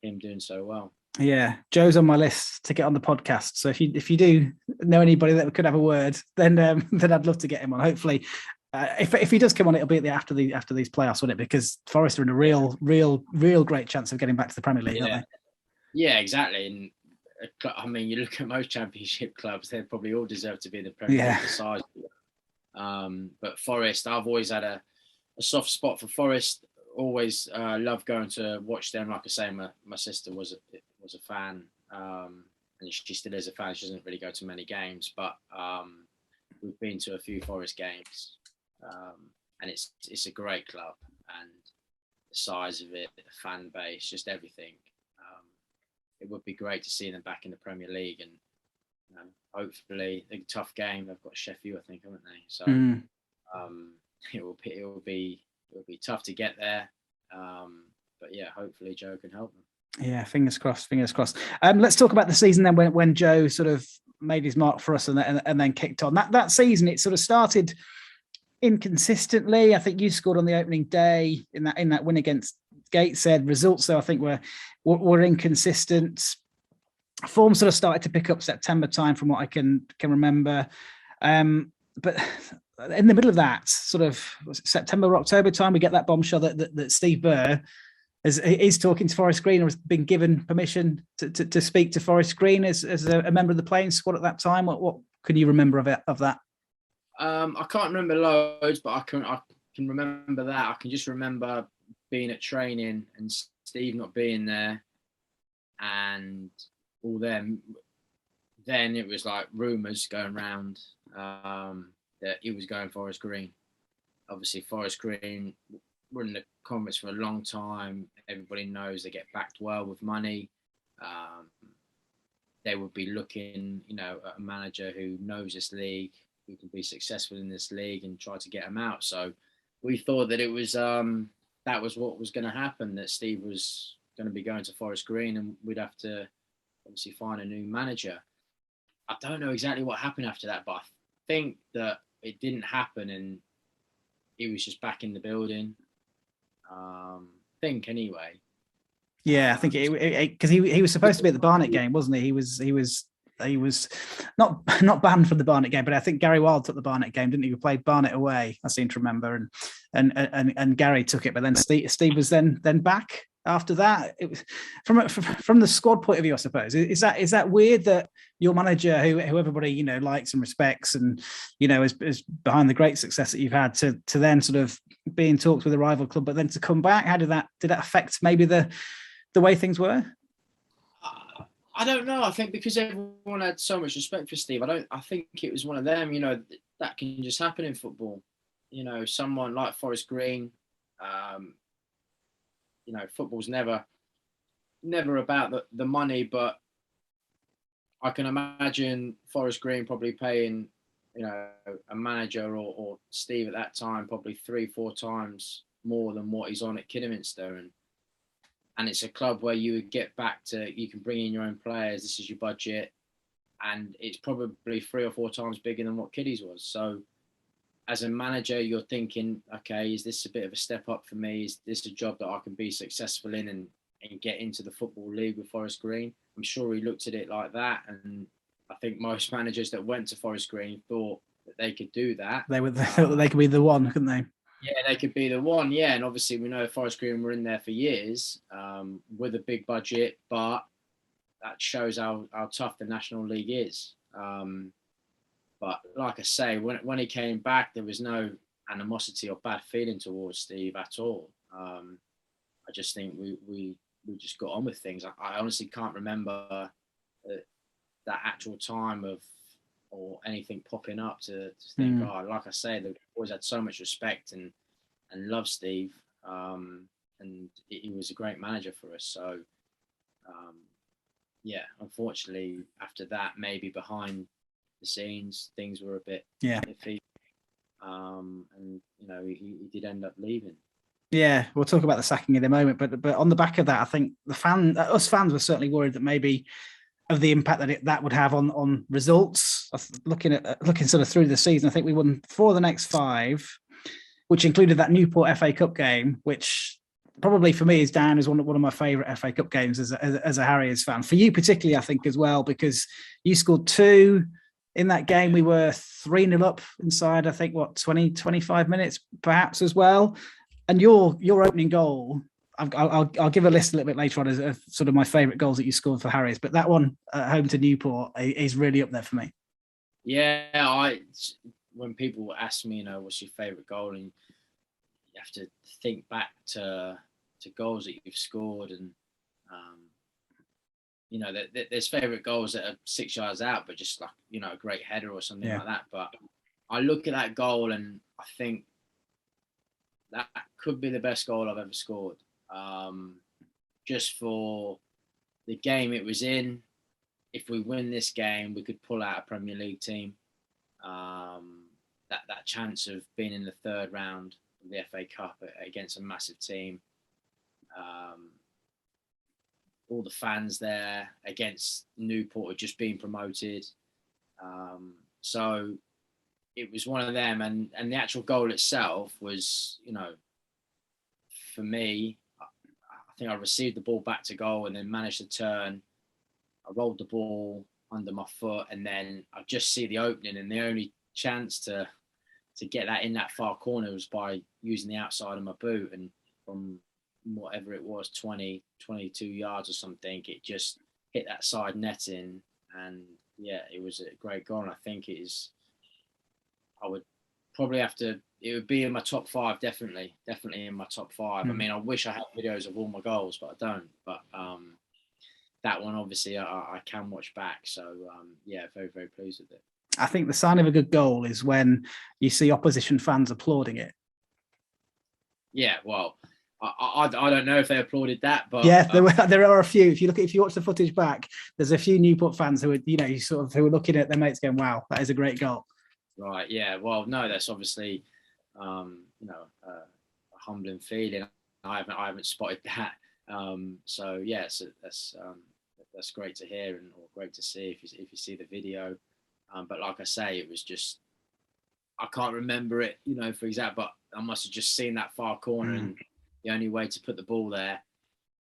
him doing so well. Yeah, Joe's on my list to get on the podcast. So if you do know anybody that could have a word, then I'd love to get him on. Hopefully, if he does come on, it'll be after these playoffs, won't it? Because Forest are in a real great chance of getting back to the Premier League, aren't they? Yeah, exactly. And I mean, you look at most Championship clubs; they probably all deserve to be in the Premier League size. But Forest, I've always had a soft spot for Forest. Always loved going to watch them. Like I say, my sister was a fan, and she still is a fan. She doesn't really go to many games, but we've been to a few Forest games, and it's a great club, and the size of it, the fan base, just everything. It would be great to see them back in the Premier League, and hopefully a tough game. They've got Sheffield, I think, haven't they? So it will be it'll be tough to get there. But yeah, hopefully Joe can help them. Yeah, fingers crossed. Fingers crossed. Let's talk about the season then, when Joe sort of made his mark for us and then kicked on. That season, it sort of started inconsistently. I think you scored on the opening day in that win against Gateshead. Results, though, I think were inconsistent. Form sort of started to pick up September time, from what I can remember. But in the middle of that, sort of September or October time, we get that bombshell that Steve Burr is talking to Forest Green, or has been given permission to speak to Forest Green as a member of the playing squad at that time. What can you remember of that? I can't remember loads, but I can remember that. I can just remember being at training and Steve not being there, and all them. Then it was like rumours going around that he was going Forest Green. Obviously, Forest Green were in the conference for a long time. Everybody knows they get backed well with money. They would be looking, at a manager who knows this league, who can be successful in this league, and try to get them out. So we thought that it was that was what was going to happen, that Steve was going to be going to Forest Green, and we'd have to obviously find a new manager. I don't know exactly what happened after that, but I think that it didn't happen, and he was just back in the building. Anyway. Yeah, I think because he was supposed to be at the Barnet game, wasn't he? He was not banned from the Barnet game, but I think Gary Wilde took the Barnet game, didn't he? We played Barnet away, I seem to remember, and Gary took it, but then Steve was then back after that. It was from the squad point of view, I suppose. Is that weird that your manager, who everybody likes and respects, and is behind the great success that you've had, to then sort of be in talks with a rival club, but then to come back? How did that affect maybe the way things were? I don't know. I think because everyone had so much respect for Steve, I think it was one of them. That can just happen in football. Someone like Forest Green. Football's never about the money, but I can imagine Forest Green probably paying, a manager or Steve at that time probably 3-4 times more than what he's on at Kidderminster, and it's a club where you would get back to, you can bring in your own players, this is your budget, and it's probably 3 or 4 times bigger than what Kiddy's was. So as a manager, you're thinking, okay, is this a bit of a step up for me? Is this a job that I can be successful in and get into the Football League with Forest Green? I'm sure he looked at it like that, and I think most managers that went to Forest Green thought that they could do that. They could be the one, couldn't they? Yeah, they could be the one. Yeah, and obviously we know Forest Green were in there for years with a big budget, but that shows how tough the National League is. But like I say, when he came back, there was no animosity or bad feeling towards Steve at all. I just think we just got on with things. I honestly can't remember that actual time or anything popping up to think, like I say, they've always had so much respect and love Steve, and he was a great manager for us. So, unfortunately, after that, maybe behind the scenes, things were a bit iffy, and he did end up leaving. Yeah, we'll talk about the sacking in a moment, but on the back of that, I think us fans were certainly worried that maybe of the impact that would have on results. Looking sort of through the season, I think we won 4 of the next 5, which included that Newport FA Cup game, which probably for me is down as one of my favourite FA Cup games as a Harriers fan. For you particularly, I think, as well, because you scored 2 in that game. We were 3-0 up inside, I think, 20-25 minutes perhaps as well. And your opening goal, I'll give a list a little bit later on as sort of my favourite goals that you scored for Harriers, but that one at home to Newport is really up there for me. Yeah, when people ask me, what's your favourite goal, and you have to think back to goals that you've scored, and there's favourite goals that are 6 yards out, but just like a great header or something like that. But I look at that goal and I think that could be the best goal I've ever scored. Just for the game it was in. If we win this game, we could pull out a Premier League team. That chance of being in the 3rd round the FA Cup against a massive team. All the fans there against Newport had just been promoted. So it was one of them, and the actual goal itself was, you know, for me, I think I received the ball back to goal and then managed to turn. I rolled the ball under my foot, and then I just see the opening, and the only chance to get that in that far corner was by using the outside of my boot, and from whatever it was, 20, 22 yards or something, it just hit that side netting, and yeah, it was a great goal. And I think I would probably it would be in my top 5, definitely in my top 5. I mean, I wish I had videos of all my goals, but I don't. But that one, obviously, I can watch back. So yeah, very, very pleased with it. I think the sign of a good goal is when you see opposition fans applauding it. Yeah, well, I don't know if they applauded that, but yeah, there are a few. If you watch the footage back, there's a few Newport fans who are, you know, who are looking at their mates going, "Wow, that is a great goal." Right. Yeah. Well, no, that's obviously, you know, a humbling feeling. I haven't spotted that. So yeah, that's great to hear or great to see if you see the video. But like I say, it was just, I can't remember it, you know, for example, but I must have just seen that far corner, and the only way to put the ball there,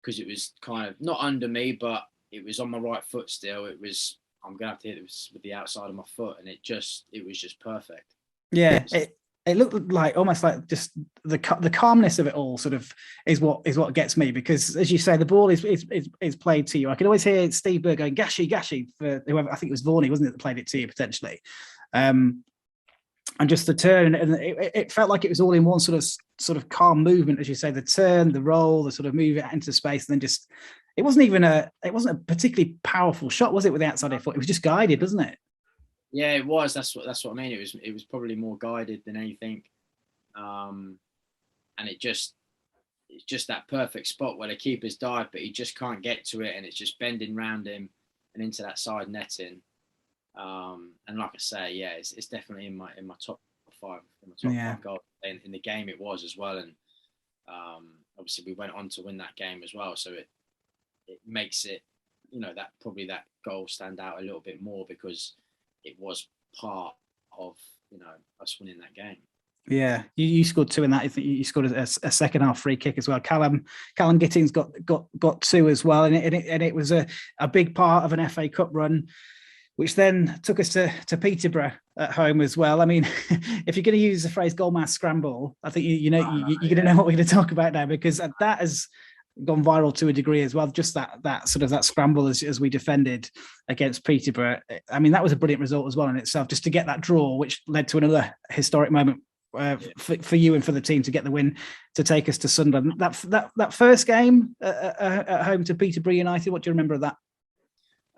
because it was kind of not under me, but it was on my right foot still. I'm gonna have to hit it with the outside of my foot, and it was just perfect. Yeah, it looked like almost like just the calmness of it all sort of is what gets me, because as you say, the ball is played to you. I could always hear Steve Burr going Gashi for whoever, I think it was Varney, wasn't it, that played it to you potentially. And just the turn, and it felt like it was all in one sort of calm movement, as you say, the turn, the roll, the sort of move it into space, and then just it wasn't a particularly powerful shot, was it, with the outside of foot? It was just guided, wasn't it? Yeah, it was. That's what I mean. It was probably more guided than anything, and it's just that perfect spot where the keeper's dive, but he just can't get to it, and it's just bending round him and into that side netting. And like I say, yeah, it's definitely in my top 5, five goals in the game. It was as well, and obviously we went on to win that game as well. So it makes it, you know, that goal stand out a little bit more, because it was part of, you know, us winning that game. Yeah, you scored 2 in that. I think you scored a second half free kick as well. Callum Gittings got 2 as well, and it was a big part of an FA Cup run, which then took us to Peterborough at home as well. I mean, if you're going to use the phrase "goal mass scramble," I think you're going to know what we're going to talk about now, because that has gone viral to a degree as well. Just that sort of that scramble as we defended against Peterborough. I mean, that was a brilliant result as well in itself, just to get that draw, which led to another historic moment for you and for the team to get the win to take us to Sunderland. That first game at home to Peterborough United, what do you remember of that?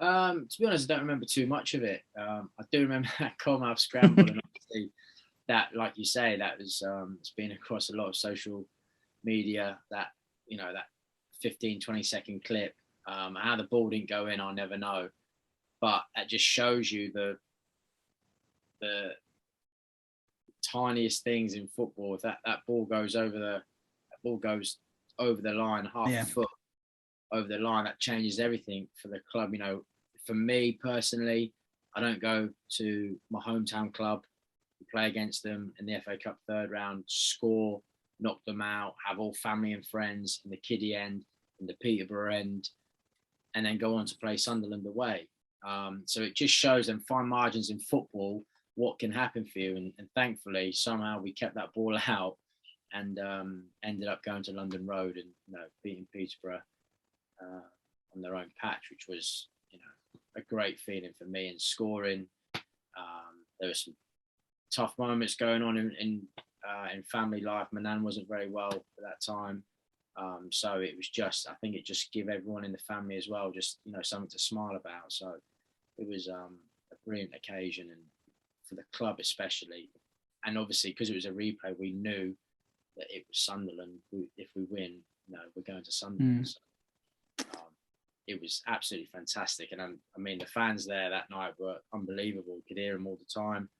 To be honest, I don't remember too much of it. I do remember that goal-mouth scramble, and obviously that, like you say, that was it's been across a lot of social media. That, you know, that 15-20 second clip. How the ball didn't go in, I'll never know. But that just shows you the tiniest things in football. If that ball goes over the line, half a foot over the line, that changes everything for the club. You know, for me personally, I don't go to my hometown club, play against them in the FA Cup third round, score, knock them out, have all family and friends in the Kiddy end, in the Peterborough end, and then go on to play Sunderland away. So it just shows them fine margins in football, what can happen for you. And thankfully, somehow we kept that ball out and ended up going to London Road and, you know, beating Peterborough on their own patch, which was, you know, a great feeling for me. And scoring, there were some tough moments going on in family life. My nan wasn't very well at that time, so it was just, I think it just gave everyone in the family as well, just, you know, something to smile about. So it was a brilliant occasion, and for the club especially. And obviously, because it was a replay, we knew that it was Sunderland. If we win, you know, we're going to Sunderland. So, it was absolutely fantastic. And I mean, the fans there that night were unbelievable. You could hear them all the time.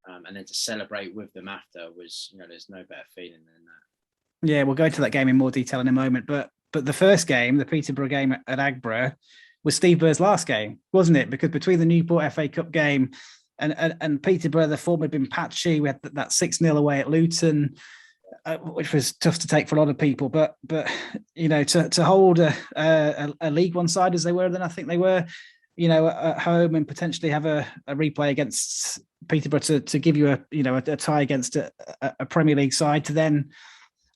and then to celebrate with them after was, there's no better feeling than that. Yeah, we'll go into that game in more detail in a moment. But the first game, the Peterborough game at Aggborough, was Steve Burr's last game, wasn't it? Because between the Newport FA Cup game and Peterborough, the form had been patchy. We had that 6-0 away at Luton, which was tough to take for a lot of people. But to hold a League One side as they were, then I think they were, at home, and potentially have a replay against Peterborough to give you a tie against a Premier League side, to then,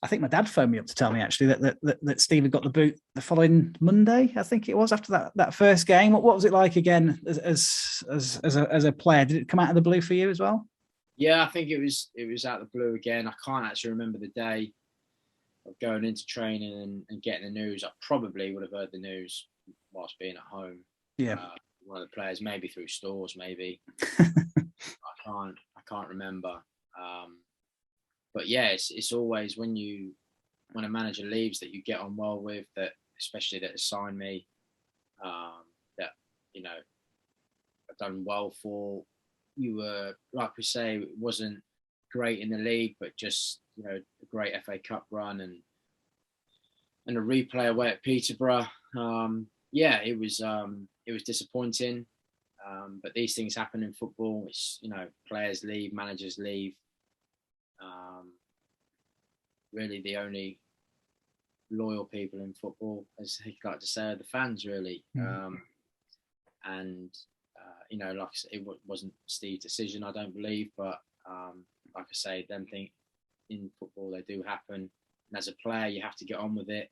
I think my dad phoned me up to tell me actually that Steve had got the boot the following Monday, I think it was, after that first game. What was it like again as a player? Did it come out of the blue for you as well? Yeah, I think it was out of the blue again. I can't actually remember the day of going into training and getting the news. I probably would have heard the news whilst being at home. Yeah, one of the players, maybe through stores, maybe. I can't remember. But yeah, it's always when a manager leaves that you get on well with, that especially that has signed me, that I've done well for. You were, like we say, it wasn't great in the league, but just a great FA Cup run and a replay away at Peterborough. Yeah, it was disappointing, but these things happen in football. It's players leave, managers leave. Really, the only loyal people in football, as you like to say, are the fans, really. Like I said, it wasn't Steve's decision, I don't believe, but like I say, them things in football, they do happen. And as a player, you have to get on with it.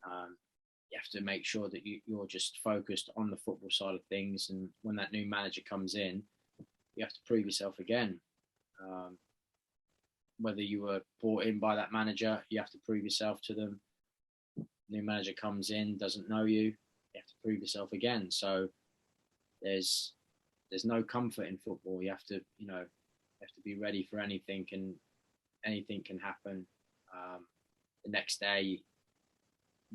You have to make sure that you're just focused on the football side of things. And when that new manager comes in, you have to prove yourself again. Whether you were brought in by that manager, you have to prove yourself to them. New manager comes in, doesn't know you, you have to prove yourself again. So there's no comfort in football. You have to be ready for anything, and anything can happen. The next day,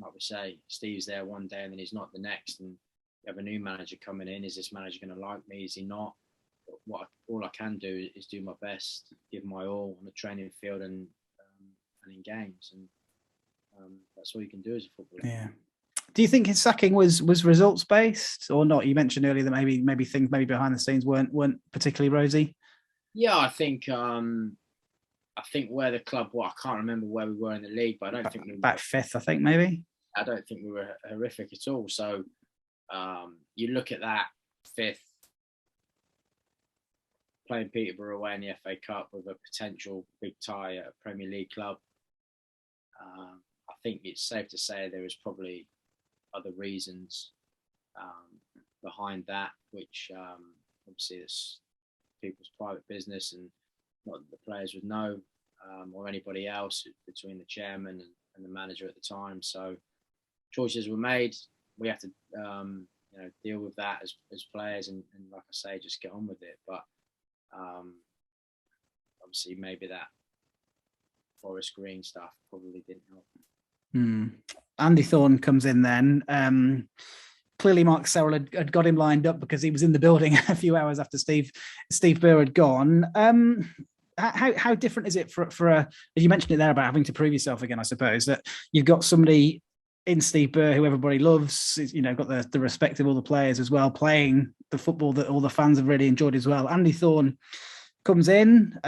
like we say, Steve's there one day and then he's not the next, and you have a new manager coming in. Is this manager going to like me? Is he not? But all I can do is do my best, give my all on the training field and in games, and that's all you can do as a footballer. Yeah. Do you think his sacking was results based or not? You mentioned earlier that maybe things behind the scenes weren't particularly rosy. Yeah, I think where the club, I can't remember where we were in the league, but I don't think we were about fifth. I think maybe. I don't think we were horrific at all. So you look at that fifth, playing Peterborough away in the FA Cup with a potential big tie at a Premier League club. I think it's safe to say there was probably other reasons behind that, which obviously it's people's private business, and not that the players would know or anybody else, between the chairman and the manager at the time. So choices were made. We have to deal with that as players, and like I say, just get on with it. But obviously maybe that Forest Green stuff probably didn't help. Andy Thorne comes in then. Clearly Mark Serrell had got him lined up because he was in the building a few hours after Steve Burr had gone. How different is it for as you mentioned it there about having to prove yourself again, I suppose, that you've got somebody in Steve Burr who everybody loves, got the respect of all the players as well, playing the football that all the fans have really enjoyed as well. Andy Thorne comes in.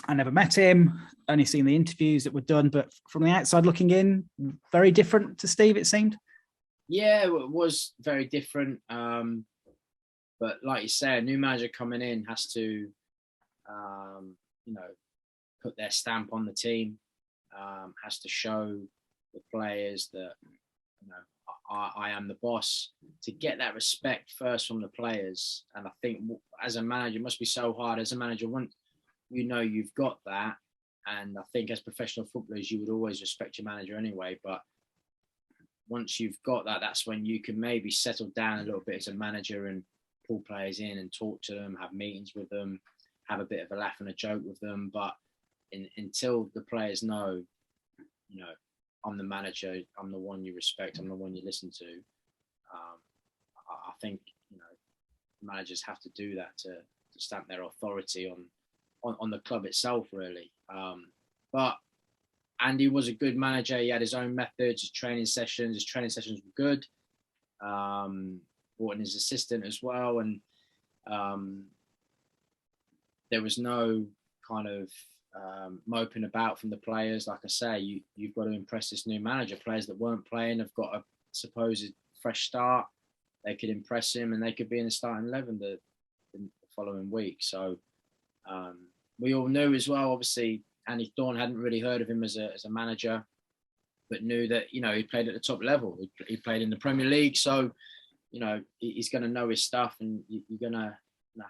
I never met him, only seen the interviews that were done, but from the outside looking in, very different to Steve, it seemed. Yeah, it was very different. But like you say, a new manager coming in has to, put their stamp on the team, has to show the players that, I am the boss, to get that respect first from the players. And I think as a manager, it must be so hard as a manager once you've got that. And I think as professional footballers, you would always respect your manager anyway. But once you've got that, that's when you can maybe settle down a little bit as a manager and pull players in and talk to them, have meetings with them, have a bit of a laugh and a joke with them. But until the players know, I'm the manager, I'm the one you respect, I'm the one you listen to, I think, managers have to do that to stamp their authority on the club itself, really. But Andy was a good manager. He had his own methods, his training sessions were good. Brought in his assistant as well, and there was no kind of moping about from the players. Like I say, you've got to impress this new manager. Players that weren't playing have got a supposed fresh start. They could impress him, and they could be in the starting 11 the following week. So we all knew as well. Obviously, Andy Thorne hadn't really heard of him as a manager, but knew that he played at the top level. He played in the Premier League, so he's going to know his stuff, and you're going to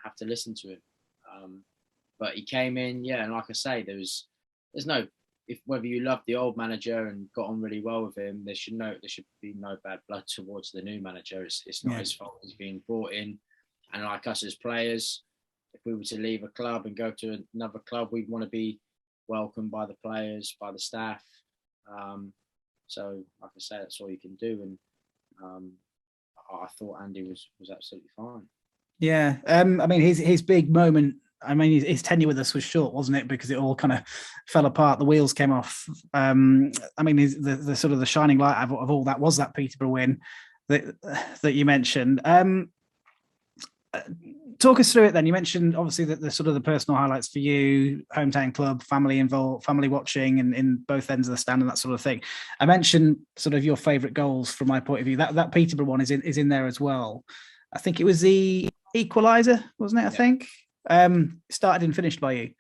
have to listen to him. But he came in, and like I say, there's no, if whether you love the old manager and got on really well with him, there should be no bad blood towards the new manager. It's not his fault. He's being brought in, and like us as players, if we were to leave a club and go to another club, we'd want to be welcomed by the players, by the staff. So like I say, that's all you can do, and I thought Andy was absolutely fine. Yeah, I mean, his big moment. I mean, his tenure with us was short, wasn't it? Because it all kind of fell apart. The wheels came off. I mean, the sort of the shining light of all that was that Peterborough win that you mentioned. Talk us through it then. You mentioned obviously that the sort of the personal highlights for you, hometown club, family involved, family watching, and in both ends of the stand and that sort of thing. I mentioned sort of your favourite goals from my point of view. That Peterborough one is in there as well. I think it was the equaliser, wasn't it? I think started and finished by you.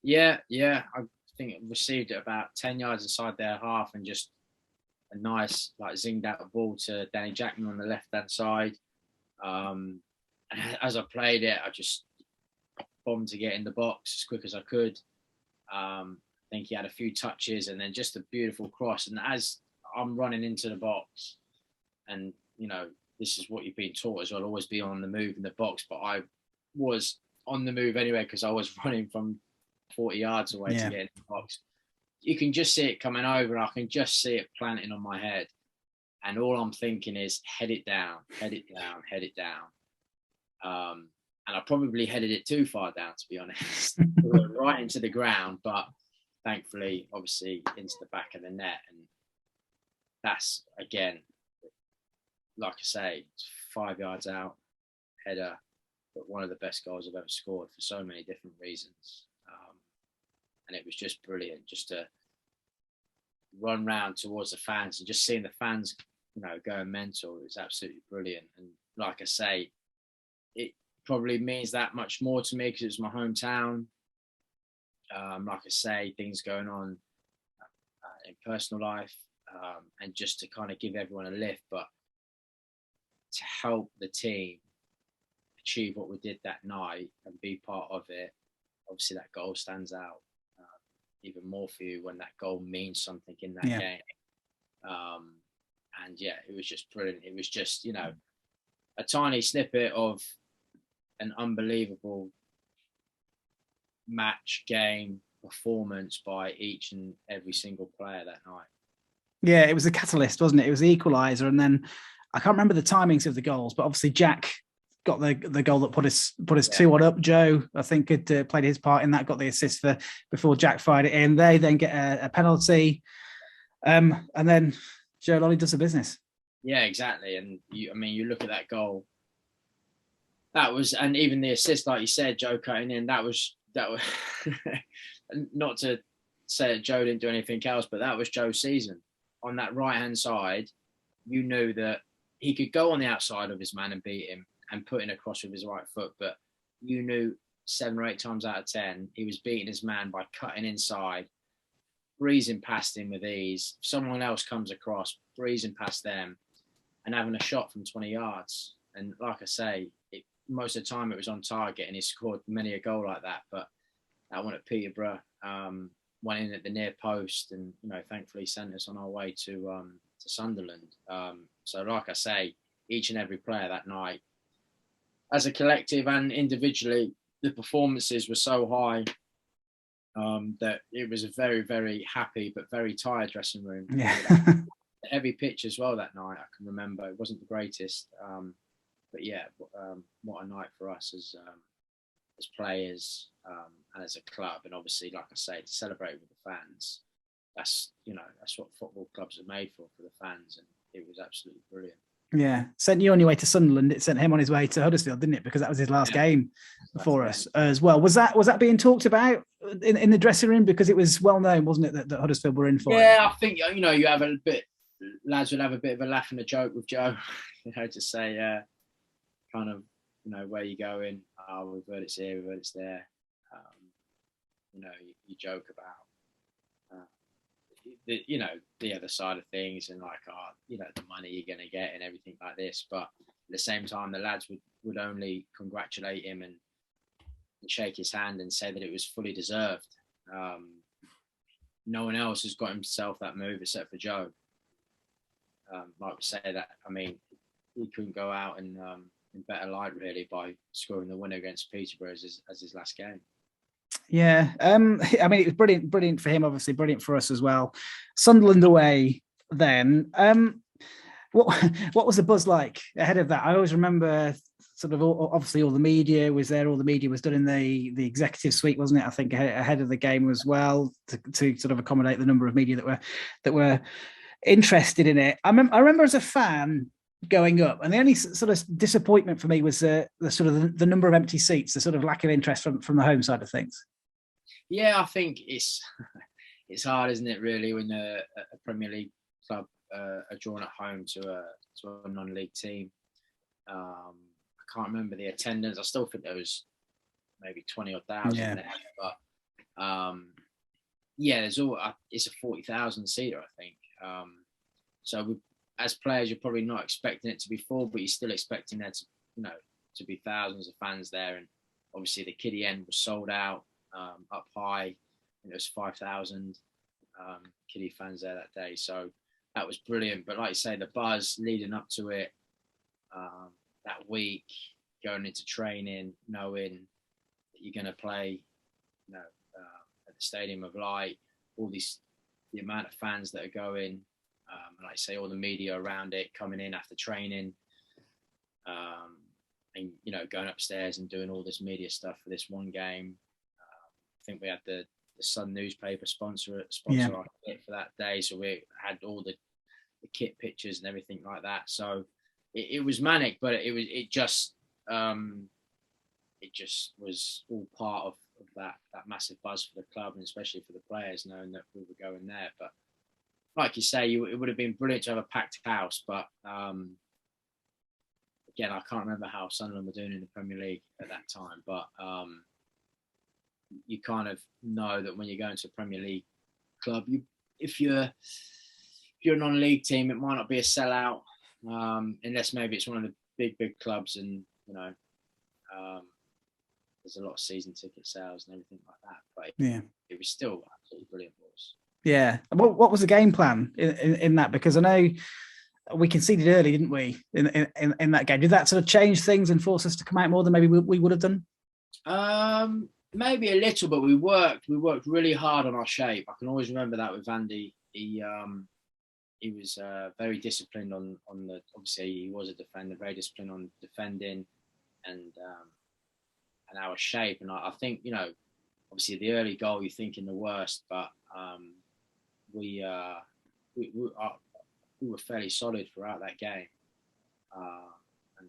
Yeah. I think it received it about 10 yards inside their half, and just a nice zinged out ball to Danny Jackman on the left hand side. As I played it, I just bombed to get in the box as quick as I could. I think he had a few touches, and then just a beautiful cross. And as I'm running into the box, and this is what you've been taught as well, always be on the move in the box. But I was on the move anyway, because I was running from 40 yards away to get in the box. You can just see it coming over. I can just see it planting on my head. And all I'm thinking is head it down, head it down, head it down. And I probably headed it too far down, to be honest. Right into the ground, but thankfully, obviously, into the back of the net. And that's, again, like I say, it's 5 yards out, header, but one of the best goals I've ever scored for so many different reasons. And it was just brilliant, just to run round towards the fans and just seeing the fans, going mental. It was absolutely brilliant. And like I say, it probably means that much more to me because it's my hometown. Like I say, things going on in personal life, and just to kind of give everyone a lift, but to help the team achieve what we did that night and be part of it. Obviously, that goal stands out even more for you when that goal means something in that game. And it was just brilliant. It was just, a tiny snippet of an unbelievable match, game, performance by each and every single player that night. Yeah, it was a catalyst, wasn't it? It was the equaliser, and then I can't remember the timings of the goals, but obviously Jack got the goal that put us 2-1 up. Joe, I think, had played his part in that, got the assist before Jack fired it in. They then get a penalty, and then Joe Lolley does the business. Yeah, exactly. And you look at that goal. That was, and even the assist, like you said, Joe cutting in. That was not to say that Joe didn't do anything else, but that was Joe's season. On that right hand side, you knew that he could go on the outside of his man and beat him and put in a cross with his right foot, but you knew 7 or 8 times out of 10 he was beating his man by cutting inside, breezing past him with ease. If someone else comes across, breezing past them and having a shot from 20 yards. And like I say, most of the time it was on target, and he scored many a goal like that. But that one at Peterborough, went in at the near post, and thankfully sent us on our way to Sunderland. So like I say, each and every player that night, as a collective and individually, the performances were so high that it was a very, very happy but very tired dressing room. Yeah. The heavy pitch as well that night, I can remember. It wasn't the greatest, but what a night for us as players and as a club. And obviously, like I say, to celebrate with the fans, that's what football clubs are made for the fans, and it was absolutely brilliant. Yeah, sent you on your way to Sunderland. It sent him on his way to Huddersfield, didn't it? Because that was his last game for us as well. Was that being talked about in the dressing room? Because it was well known, wasn't it, that Huddersfield were in for it? Yeah, I think you have lads would have a bit of a laugh and a joke with Joe, to say kind of where you going. Oh, we've heard it's here, we've heard it's there. You joke about the other side of things, and like the money you're going to get and everything like this. But at the same time, the lads would only congratulate him and shake his hand and say that it was fully deserved. No one else has got himself that move except for Joe. Like we say that, I mean, he couldn't go out in better light really by scoring the winner against Peterborough as his last game. Yeah, I mean, it was brilliant for him, obviously, brilliant for us as well. Sunderland away then. What was the buzz like ahead of that? I always remember sort of obviously all the media was there. All the media was done in the executive suite, wasn't it? I think ahead of the game as well, to sort of accommodate the number of media that were interested in it. I remember as a fan going up, and the only sort of disappointment for me was the sort of the number of empty seats, the sort of lack of interest from the home side of things. Yeah, I think it's hard, isn't it, really, when a Premier League club are drawn at home to a non-league team. I can't remember the attendance. I still think there was maybe 20,000 there, but it's a 40,000 seater, I think. So as players, you're probably not expecting it to be full, but you're still expecting there to be thousands of fans there. And obviously the Kiddy end was sold out up high, and it was 5,000 Kiddy fans there that day. So that was brilliant. But like you say, the buzz leading up to it, that week, going into training, knowing that you're going to play, at the Stadium of Light, the amount of fans that are going, like I say, all the media around it coming in after training, and going upstairs and doing all this media stuff for this one game. I think we had the Sun newspaper sponsor our kit for that day, so we had all the kit pictures and everything like that. So it was manic, but it just was all part of that massive buzz for the club, and especially for the players, knowing that we were going there. But like you say, it would have been brilliant to have a packed house, but again, I can't remember how Sunderland were doing in the Premier League at that time, but you kind of know that when you're going to a Premier League club, if you're a non-league team, it might not be a sellout, unless maybe it's one of the big clubs, and there's a lot of season ticket sales and everything like that. But it was still absolutely brilliant for us. Yeah. What was the game plan in that? Because I know we conceded early, didn't we, in that game? Did that sort of change things and force us to come out more than maybe we would have done? Maybe a little, but we worked really hard on our shape. I can always remember that with Andy. He was very disciplined on the. Obviously, he was a defender, very disciplined on defending and our shape. And I think obviously the early goal, you're thinking the worst, but we were fairly solid throughout that game, and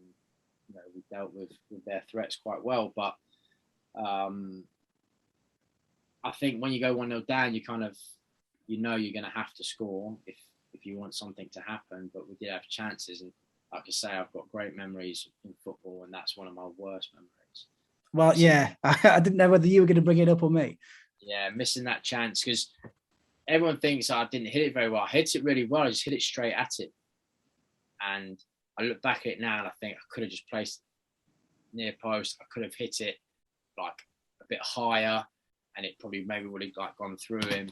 we dealt with their threats quite well. But I think when you go 1-0 down, you kind of you're going to have to score if you want something to happen. But we did have chances, and like I say, I've got great memories in football, and that's one of my worst memories. Well, yeah, I didn't know whether you were going to bring it up or me. Yeah, missing that chance, because everyone thinks I didn't hit it very well. I hit it really well. I just hit it straight at it. And I look back at it now and I think I could have just placed it near post. I could have hit it like a bit higher, and it probably maybe would have like gone through him.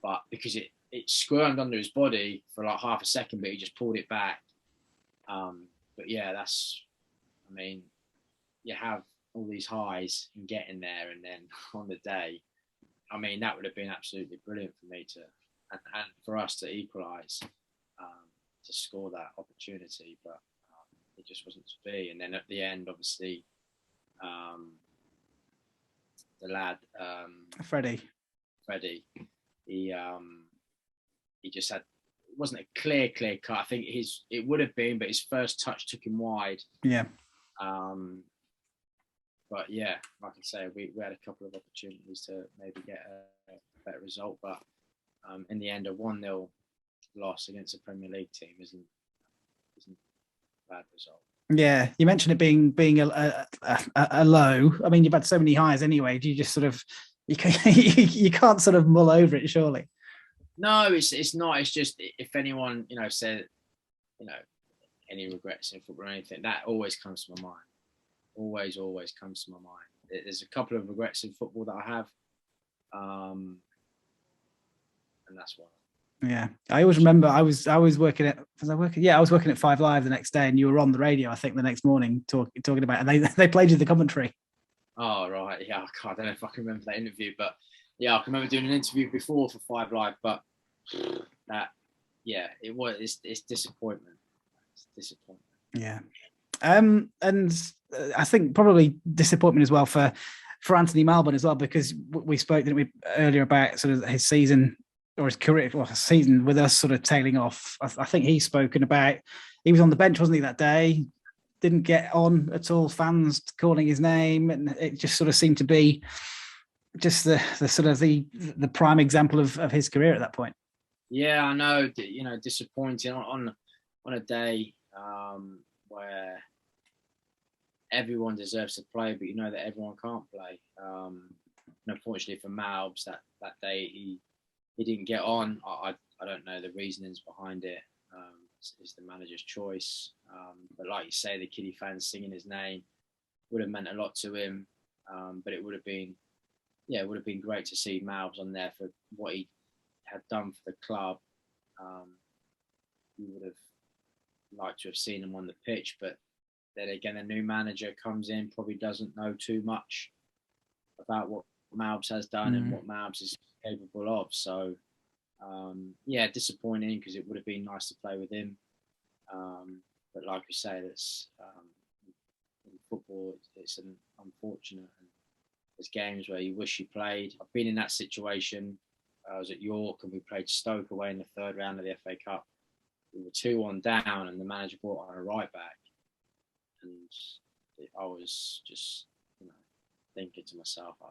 But because it squirmed under his body for like half a second, but he just pulled it back. But yeah, you have all these highs in getting there, and then on the day, that would have been absolutely brilliant for me and for us to equalise, to score that opportunity, but it just wasn't to be. And then at the end, obviously, lad, Freddie. He just had, it wasn't a clear cut. I think it would have been, but his first touch took him wide. Yeah. But yeah, like I say, we had a couple of opportunities to maybe get a better result, but in the end, a 1-0 loss against a Premier League team isn't a bad result. Yeah, you mentioned it being a low. I mean, you've had so many highs anyway. Do you just sort of you can't sort of mull over it, surely? No, it's not. It's just, if anyone said any regrets in football or anything, that always comes to my mind. Always comes to my mind. There's a couple of regrets in football that I have, and that's one. Yeah, I always remember I was working at 5 Live the next day, and you were on the radio, I think, the next morning talking about, and they played you the commentary. Oh right, yeah. I don't know if I can remember that interview, but yeah, I can remember doing an interview before for 5 Live, but it's disappointment. It's disappointment. Yeah, and I think probably disappointment as well for Anthony Malbon as well, because we spoke, didn't we, earlier about sort of his season or his career, season with us sort of tailing off. I think he's spoken about, he was on the bench, wasn't he, that day? Didn't get on at all. Fans calling his name, and it just sort of seemed to be just the sort of the prime example of his career at that point. Yeah, I know. Disappointing on a day where everyone deserves to play, but that everyone can't play. And unfortunately for Malbs, that day he didn't get on. I don't know the reasonings behind it. It's the manager's choice. But like you say, the Kiddy fans singing his name would have meant a lot to him. But it would have been great to see Malbs on there for what he had done for the club. We would have liked to have seen him on the pitch, but then again, a new manager comes in, probably doesn't know too much about what Malbs has done and what Malbs is capable of. So, disappointing, because it would have been nice to play with him. But like we say, that's in football, it's an unfortunate. And there's games where you wish you played. I've been in that situation. I was at York and we played Stoke away in the 3rd round of the FA Cup. We were 2-1 down, and the manager brought on a right back. And I was just, thinking to myself, I'm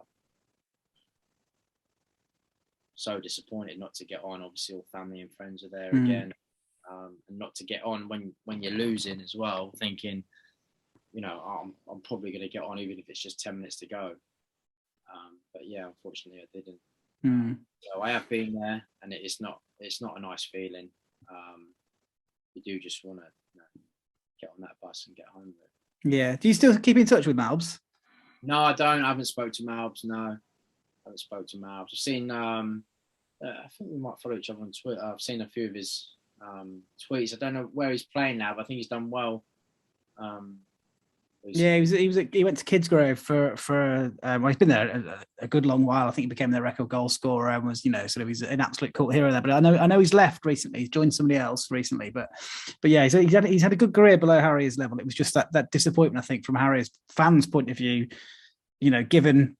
so disappointed not to get on. Obviously, all family and friends are there again, and not to get on when you're losing as well. Thinking, I'm probably going to get on even if it's just 10 minutes to go. But yeah, unfortunately, I didn't. So I have been there, and it's not a nice feeling. You do just want to get on that bus and get home with it. Yeah. Do you still keep in touch with Malbs? No, I don't. I haven't spoke to Malbs. No, I haven't spoke to Malbs. I've seen. I think we might follow each other on Twitter. I've seen a few of his tweets. I don't know where he's playing now, but I think he's done well. Yeah, he went to Kidderminster for he's been there a good long while. I think he became their record goal scorer and was, he's an absolute cult hero there. But I know he's left recently. He's joined somebody else recently. But yeah, he's had a good career below Harriers level. It was just that disappointment, I think, from Harriers fans' point of view, given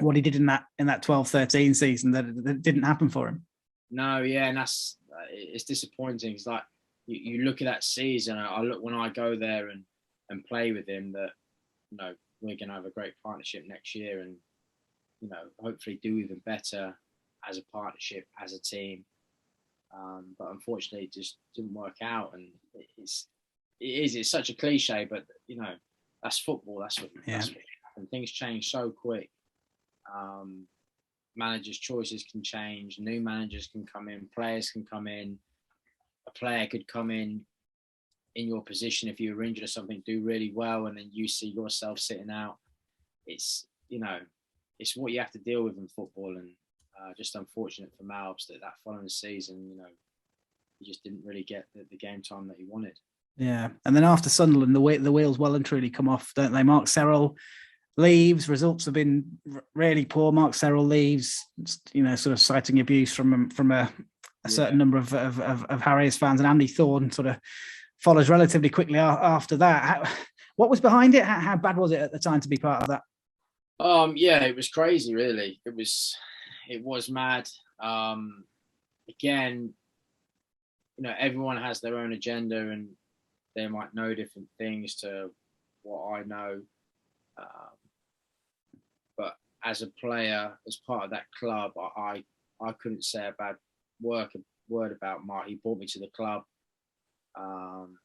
what he did in that 12-13 season, that it didn't happen for him. No, yeah, and it's disappointing. It's like you look at that season. I look when I go there and play with him, that we're going to have a great partnership next year, and hopefully do even better as a partnership, as a team. But unfortunately, it just didn't work out, and it's such a cliche, but that's football. That's what happened. Things change so quick. Managers' choices can change. New managers can come in. Players can come in. A player could come in your position if you were injured or something, do really well, and then you see yourself sitting out. It's it's what you have to deal with in football, and just unfortunate for Malbs that following season, he just didn't really get the game time that he wanted. Yeah, and then after Sunderland, the wheels well and truly come off, don't they? Mark Serrell leaves. Results have been really poor. Mark Serrell leaves, sort of citing abuse from a certain number of Harriers fans, and Andy Thorne sort of follows relatively quickly after that. What was behind it? How bad was it at the time to be part of that? Yeah, it was crazy, really. It was mad. Again, everyone has their own agenda, and they might know different things to what I know. Um, but as a player, as part of that club, I couldn't say a bad word about Mark. He brought me to the club. Um,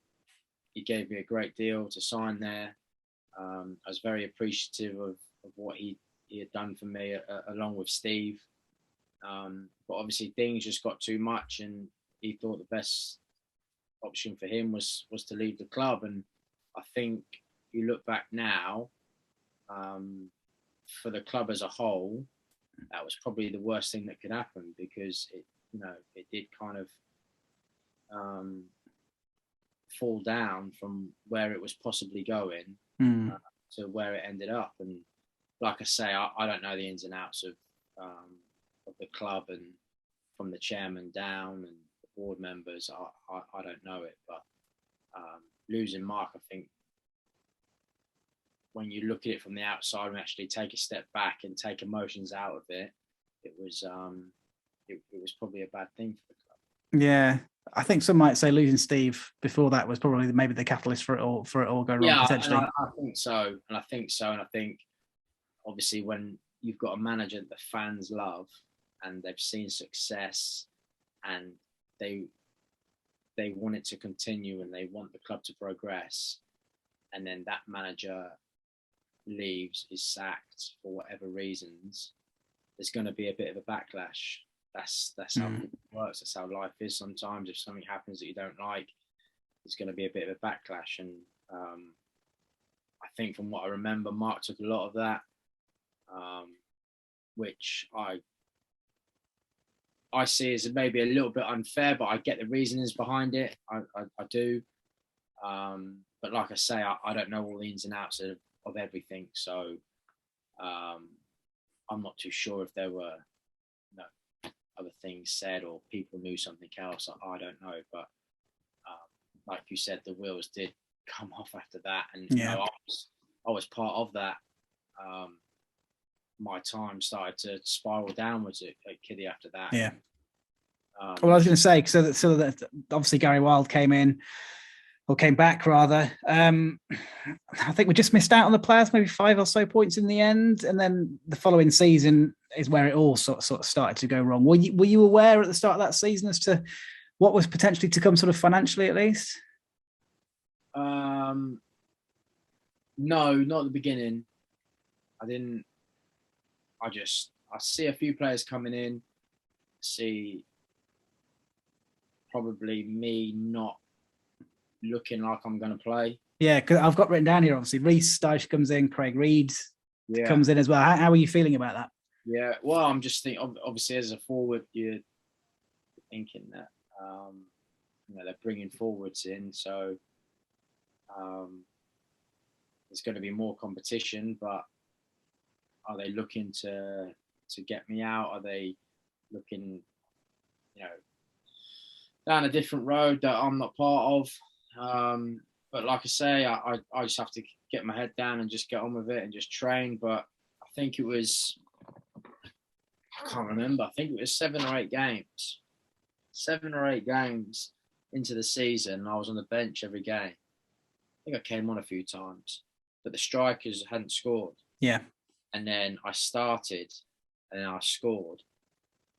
he gave me a great deal to sign there. I was very appreciative of what he had done for me, along with Steve. But obviously things just got too much, and he thought the best option for him was to leave the club. And I think you look back now, for the club as a whole, that was probably the worst thing that could happen, because it did kind of fall down from where it was possibly going to where it ended up. And like I say, I don't know the ins and outs of the club, and from the chairman down and the board members, I don't know it. But losing Mark, I think, when you look at it from the outside and actually take a step back and take emotions out of it, it was probably a bad thing for the club. Yeah, I think some might say losing Steve before that was probably maybe the catalyst for it all going wrong, potentially. I think so, and I think obviously when you've got a manager that the fans love and they've seen success, and they want it to continue, and they want the club to progress, and then that manager leaves, is sacked for whatever reasons, there's going to be a bit of a backlash. That's how it works. That's how life is. Sometimes if something happens that you don't like, there's going to be a bit of a backlash. And I think from what I remember, Mark took a lot of that, which I see as maybe a little bit unfair, but I get the reasonings behind it. I do. But like I say, I don't know all the ins and outs of everything. So I'm not too sure if there were other things said, or people knew something else. I don't know. But like you said, the wheels did come off after that. And I was part of that. My time started to spiral downwards at Kiddy after that. Yeah. Well, I was going to say, so that obviously Gary Wilde came back rather. I think we just missed out on the playoffs, maybe 5 or so points in the end, and then the following season is where it all sort of started to go wrong. Were you aware at the start of that season as to what was potentially to come, sort of financially at least? No, not at the beginning. I didn't. I see a few players coming in, see probably me not looking like I'm going to play. Yeah, because I've got written down here, obviously, Reece Dyche comes in, Craig Reed comes in as well. How are you feeling about that? Yeah, well, I'm just thinking, obviously, as a forward, you're thinking that, they're bringing forwards in, so there's going to be more competition, but are they looking to get me out? Are they looking, down a different road that I'm not part of? But like I say, I just have to get my head down and just get on with it and just train. But I think it was, I can't remember, I think it was 7 or 8 games. 7 or 8 games into the season, I was on the bench every game. I think I came on a few times, but the strikers hadn't scored. Yeah. And then I started, and then I scored.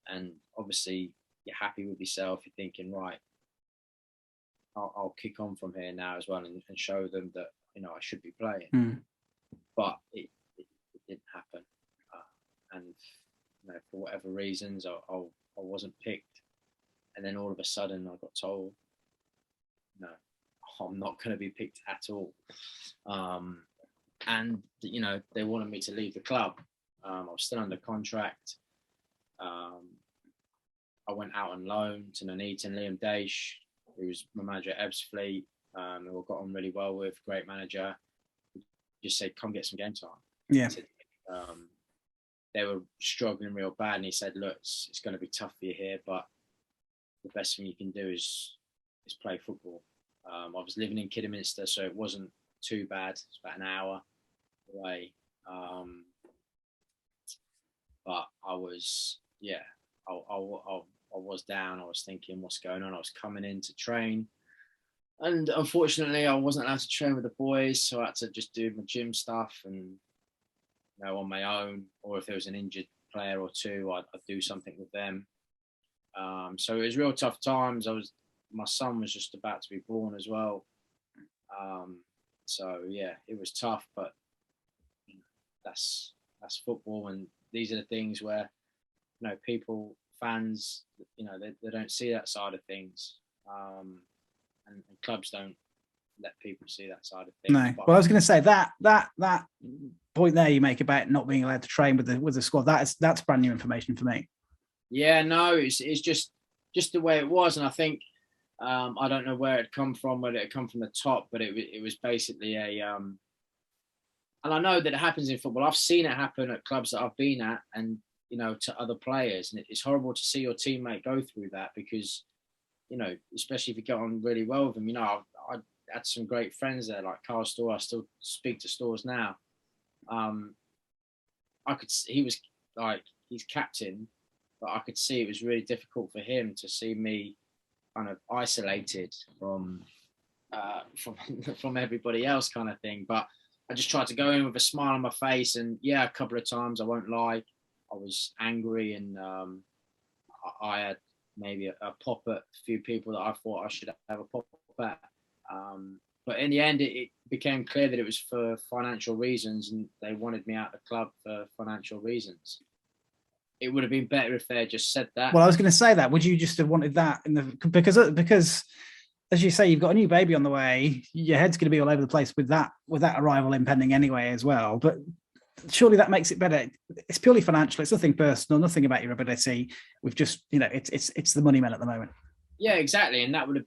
And obviously, you're happy with yourself. You're thinking, right, I'll kick on from here now as well, and show them that I should be playing. But it didn't happen, and for whatever reasons, I wasn't picked. And then all of a sudden, I got told, no, I'm not going to be picked at all. And they wanted me to leave the club. I was still under contract. I went out on loan to Nuneaton. Liam Daesh, who was my manager at Ebbsfleet, who I got on really well with, great manager, just said, come get some game time. Yeah. They were struggling real bad, and he said, look, it's going to be tough for you here, but the best thing you can do is play football. I was living in Kidderminster, so it wasn't too bad. It's about an hour away. but I was, I was down. I was thinking, what's going on? I was coming in to train, and unfortunately, I wasn't allowed to train with the boys, so I had to just do my gym stuff and on my own. Or if there was an injured player or two, I'd do something with them. So it was real tough times. My son was just about to be born as well. So yeah, it was tough, but that's football, and these are the things where people, fans, they don't see that side of things, and clubs don't let people see that side of things. No, well, I was going to say that point there you make about not being allowed to train with the squad. That's brand new information for me. Yeah, no, it's just the way it was, and I think I don't know where it come from, whether it come from the top, but it was basically and I know that it happens in football. I've seen it happen at clubs that I've been at, and to other players, and it's horrible to see your teammate go through that, because especially if you get on really well with them. I had some great friends there, like Carl Storr. I still speak to Stores now. He was like, he's captain, but I could see it was really difficult for him to see me kind of isolated from everybody else, kind of thing. But I just tried to go in with a smile on my face, and yeah, a couple of times, I won't lie, I was angry, and I had maybe a pop at a few people that I thought I should have a pop at. But in the end, it became clear that it was for financial reasons, and they wanted me out of the club for financial reasons. It would have been better if they had just said that. Well, I was going to say that. Would you just have wanted that because as you say, you've got a new baby on the way. Your head's going to be all over the place with that arrival impending anyway as well. But surely that makes it better. It's purely financial. It's nothing personal, nothing about your ability. We've just, it's the money men at the moment. Yeah, exactly. And it would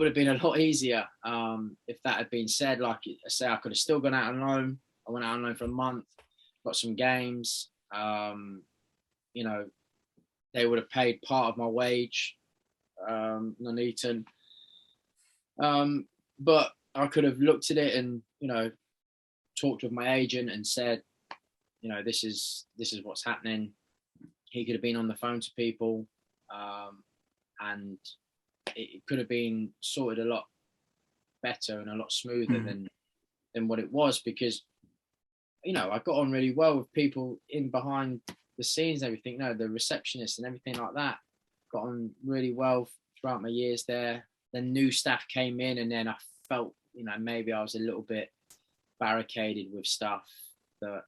have been a lot easier if that had been said. Like I say, I could have still gone out on loan. I went out on loan for a month, got some games. They would have paid part of my wage, Nuneaton. But I could have looked at it and, talked with my agent and said, this is what's happening. He could have been on the phone to people, and it could have been sorted a lot better and a lot smoother than what it was, because, I got on really well with people in behind the scenes and everything. The receptionist and everything like that, got on really well throughout my years there. Then new staff came in, and then I felt, maybe I was a little bit barricaded with stuff that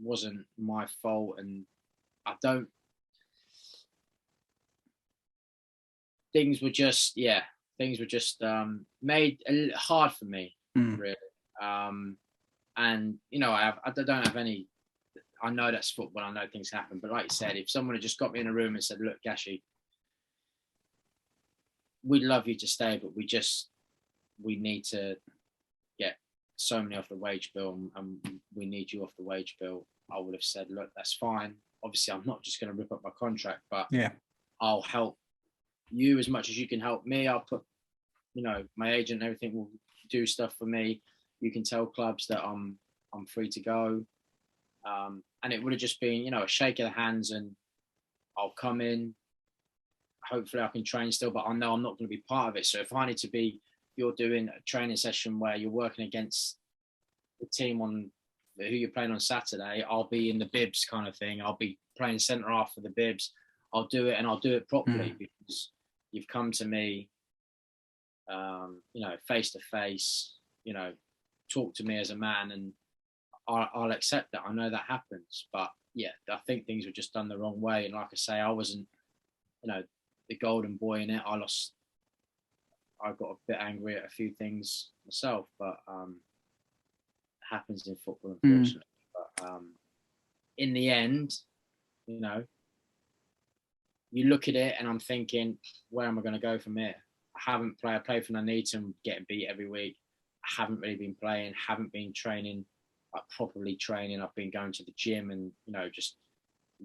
wasn't my fault, and things were just made hard for me, really. And I don't have any. I know that's football. I know things happen, but like you said, if someone had just got me in a room and said, "Look, Gashy, we'd love you to stay, but we need to get so many off the wage bill, and we need you off the wage bill," I would have said, "Look, that's fine. Obviously, I'm not just going to rip up my contract, but yeah, I'll help you as much as you can help me. I'll put, my agent and everything will do stuff for me. You can tell clubs that I'm free to go." And it would have just been, a shake of the hands, and I'll come in. Hopefully I can train still, but I know I'm not going to be part of it. So if I need to be, you're doing a training session where you're working against the team on who you're playing on Saturday, I'll be in the bibs kind of thing. I'll be playing centre half for the bibs. I'll do it, and I'll do it properly, because you've come to me, face to face, talk to me as a man, and I'll accept that. I know that happens, but yeah, I think things were just done the wrong way. And like I say, I wasn't, the golden boy in it. I got a bit angry at a few things myself, but it happens in football, unfortunately. But in the end, you look at it, and I'm thinking, where am I going to go from here? I played for Nuneaton, getting beat every week. I haven't really been playing, haven't been training, properly training. I've been going to the gym and, just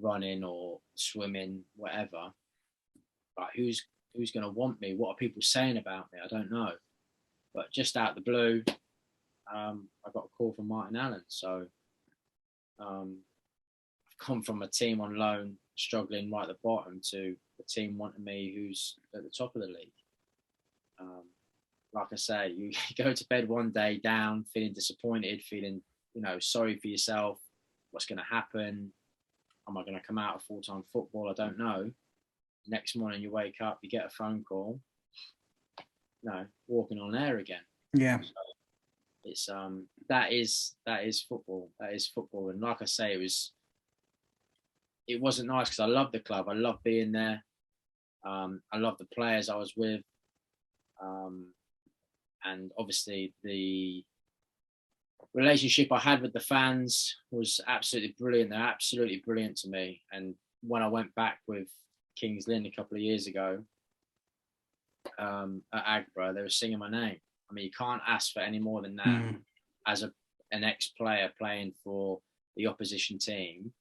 running or swimming, whatever. But who's going to want me? What are people saying about me? I don't know. But just out of the blue, I got a call from Martin Allen. So I come from a team on loan, struggling right at the bottom, to the team wanting me who's at the top of the league. Like I say, you go to bed one day down, feeling disappointed, feeling, sorry for yourself. What's going to happen? Am I going to come out of full-time football? I don't know. Next morning you wake up, you get a phone call, walking on air again. Yeah. So it's that is football. That is football. And like I say, it wasn't nice because I love the club. I love being there. I love the players I was with. And obviously the relationship I had with the fans was absolutely brilliant. They're absolutely brilliant to me. And when I went back with Kings Lynn a couple of years ago at Aggborough, they were singing my name. I mean, you can't ask for any more than that as an ex-player playing for the opposition team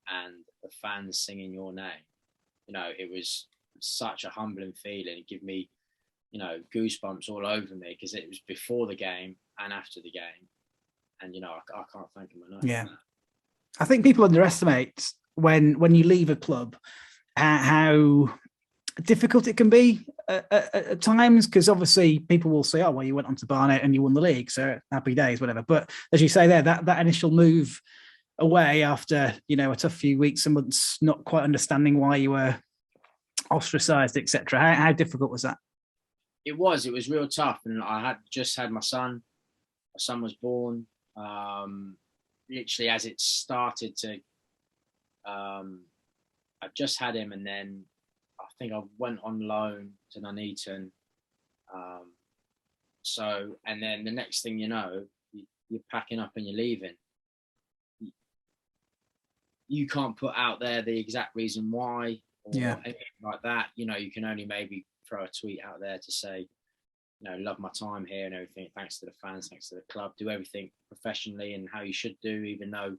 and the fans singing your name. It was such a humbling feeling. It gave me, goosebumps all over me because it was before the game and after the game. And, I can't thank them enough. Yeah. I think people underestimate when you leave a club, how difficult it can be at times, because obviously people will say, oh, well, you went on to Barnet and you won the league, so happy days, whatever. But as you say there, that initial move away after, a tough few weeks and months, not quite understanding why you were ostracised, etc. How difficult was that? It was real tough. And I had just had my son. My son was born. Literally as it started to, I just had him, and then I think I went on loan to Nuneaton. And then the next thing you know, you're packing up and you're leaving. You can't put out there the exact reason why or anything like that. You can only maybe throw a tweet out there to say, love my time here and everything. Thanks to the fans, thanks to the club. Do everything professionally and how you should do, even though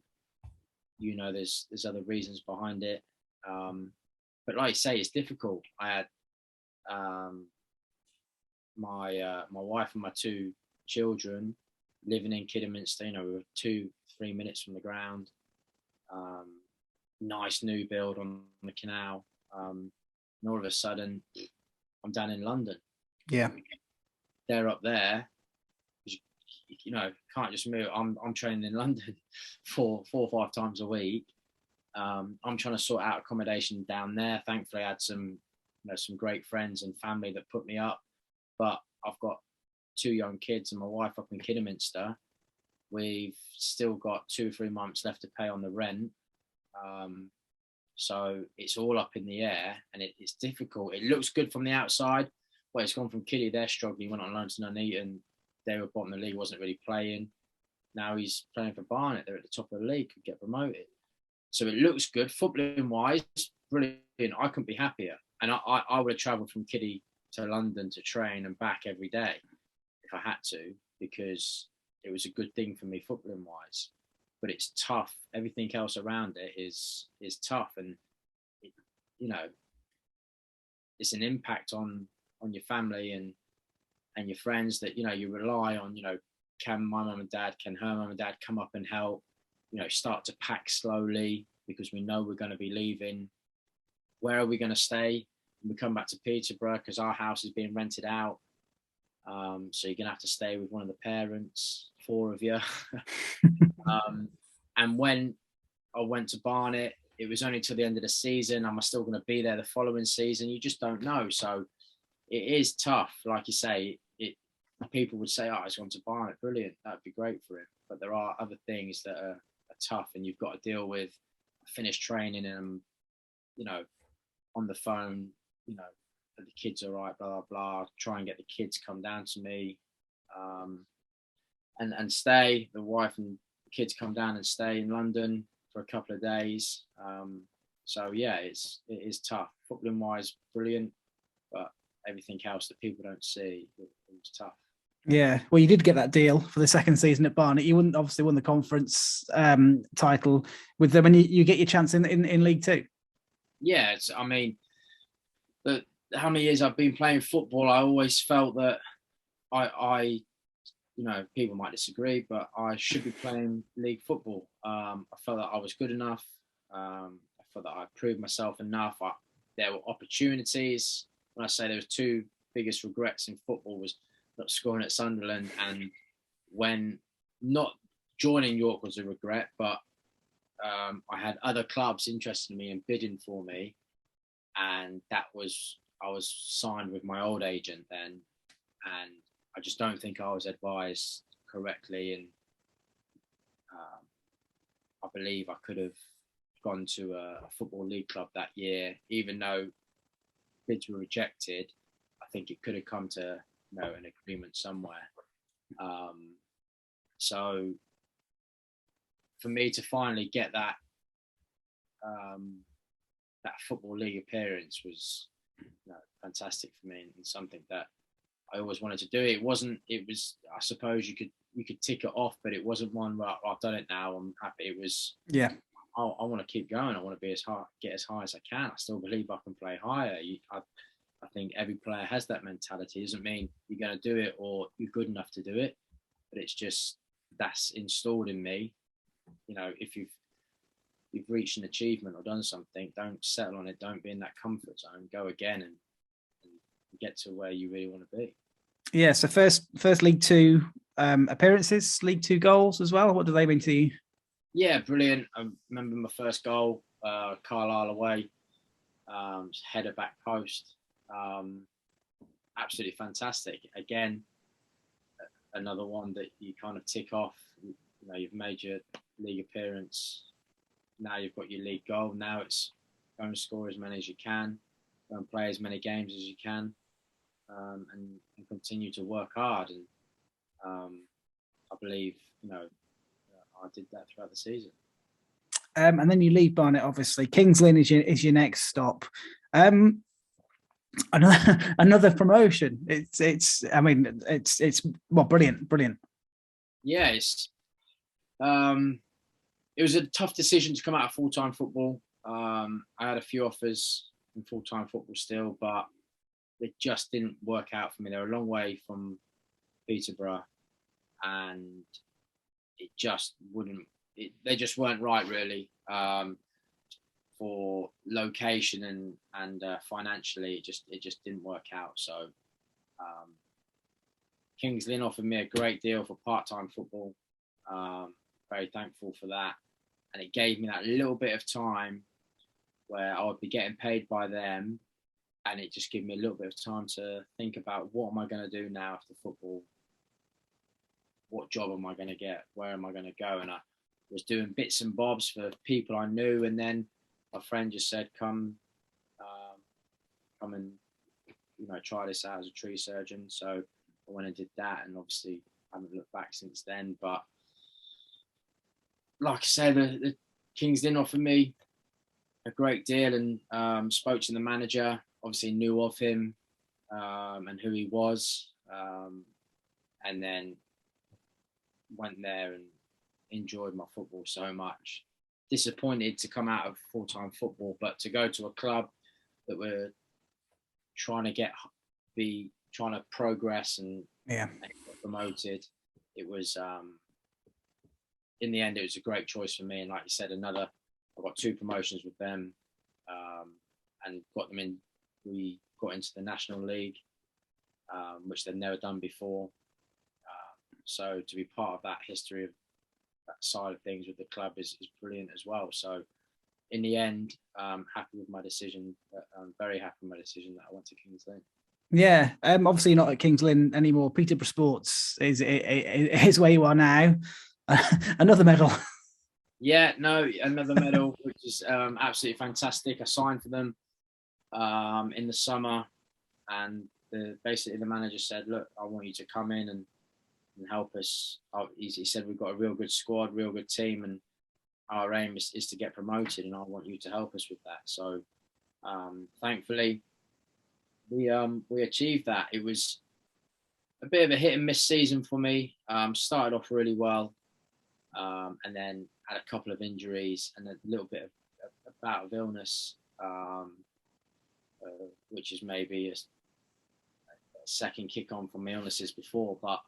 there's other reasons behind it. But like you say, it's difficult. I had my wife and my two children living in Kidderminster. We were 2-3 minutes from the ground. Nice new build on the canal. And all of a sudden, I'm down in London. Yeah. They're up there. Can't just move. I'm training in London 4 or 5 times a week. I'm trying to sort out accommodation down there. Thankfully, I had some great friends and family that put me up. But I've got 2 young kids and my wife up in Kidderminster. We've still got 2 or 3 months left to pay on the rent. So it's all up in the air and it's difficult. It looks good from the outside. Well, it's gone from Kiddy, they're struggling. He went on loan to Nuneaton. They were bottom of the league, wasn't really playing. Now he's playing for Barnet. They're at the top of the league, could get promoted. So it looks good. Footballing wise, brilliant. I couldn't be happier. And I would have travelled from Kiddy to London to train and back every day if I had to, because it was a good thing for me footballing wise. But it's tough. Everything else around it is tough, and it's an impact on your family and your friends that you rely on. Can my mum and dad, can her mum and dad come up and help? Start to pack slowly because we know we're going to be leaving. Where are we going to stay when we come back to Peterborough? Because our house is being rented out. So you're going to have to stay with one of the parents, 4 of you. And when I went to Barnet, it was only till the end of the season. Am I still going to be there the following season? You just don't know. So it is tough. Like you say, people would say, oh, I just want to Barnet. Brilliant. That'd be great for him. But there are other things that are tough, and you've got to deal with finished training and, on the phone, the kids are right, blah, blah, blah. Try and get the kids come down to me and stay. The wife and kids come down and stay in London for a couple of days. So yeah, it is tough. Footballing wise, brilliant, but everything else that people don't see, it was tough. Yeah, well, you did get that deal for the second season at Barnet. You wouldn't obviously won the conference title with them, and you get your chance in League Two. Yeah, how many years I've been playing football, I always felt that I people might disagree, but I should be playing league football. I felt that I was good enough. I thought that I proved myself enough. There were opportunities. When I say there was two biggest regrets in football was not scoring at Sunderland, and when not joining York was a regret, but I had other clubs interested in me and bidding for me, and I was signed with my old agent then, and I just don't think I was advised correctly, and I believe I could have gone to a football league club that year, even though bids were rejected. I think it could have come to an agreement somewhere. So for me to finally get that football league appearance was fantastic for me, and something that I always wanted to do. It was, I suppose you could tick it off, but it wasn't one where I've done it now, I'm happy. It was, I want to keep going. I want to get as high as I can. I still believe I can play higher. I think every player has that mentality. It doesn't mean you're going to do it or you're good enough to do it, but it's just that's installed in me. If you've reached an achievement or done something, don't settle on it. Don't be in that comfort zone. Go again and get to where you really want to be. Yeah. So first League Two appearances, League Two goals as well. What do they mean to you? Yeah, brilliant. I remember my first goal, Carlisle away, header back post. Absolutely fantastic. Again, another one that you kind of tick off. You've made your league appearance. Now you've got your league goal. Now it's go and score as many as you can, go and play as many games as you can, and continue to work hard. And I believe, I did that throughout the season. And then you leave Barnet, obviously. Kings Lynn is your next stop. Another promotion. It's brilliant. Yeah, it was a tough decision to come out of full-time football. I had a few offers in full-time football still, but it just didn't work out for me. They're a long way from Peterborough, and it just wouldn't. They just weren't right, really, for location and financially. It just didn't work out. So Kings Lynn offered me a great deal for part-time football. Very thankful for that, and it gave me that little bit of time where I would be getting paid by them, and it just gave me a little bit of time to think about what am I going to do now after football. What job am I going to get? Where am I going to go? And I was doing bits and bobs for people I knew, and then my friend just said, "Come and try this out as a tree surgeon." So I went and did that, and obviously I haven't looked back since then. But like I said, the Kings didn't offer me a great deal, and spoke to the manager. Obviously knew of him and who he was, and then went there and enjoyed my football so much. Disappointed to come out of full-time football, but to go to a club that were trying to progress and get promoted, it was in the end it was a great choice for me. And like you said, I got 2 promotions with them, and got them in. We got into the National League, which they'd never done before. So to be part of that history of that side of things with the club is brilliant as well. So in the end, I'm happy with my decision. I'm very happy with my decision that I went to Kings Lynn. Yeah, obviously not at Kings Lynn anymore. Peterborough Sports is where you are now. Another medal. Yeah, no, another medal, which is absolutely fantastic. I signed for them in the summer, and basically the manager said, "Look, I want you to come in and help us." He said, "We've got a real good squad, real good team, and our aim is to get promoted, and I want you to help us with that." So thankfully, we achieved that. It was a bit of a hit and miss season for me. Started off really well, and then had a couple of injuries and a little bit of a bout of illness, which is maybe a second kick on from my illnesses before, but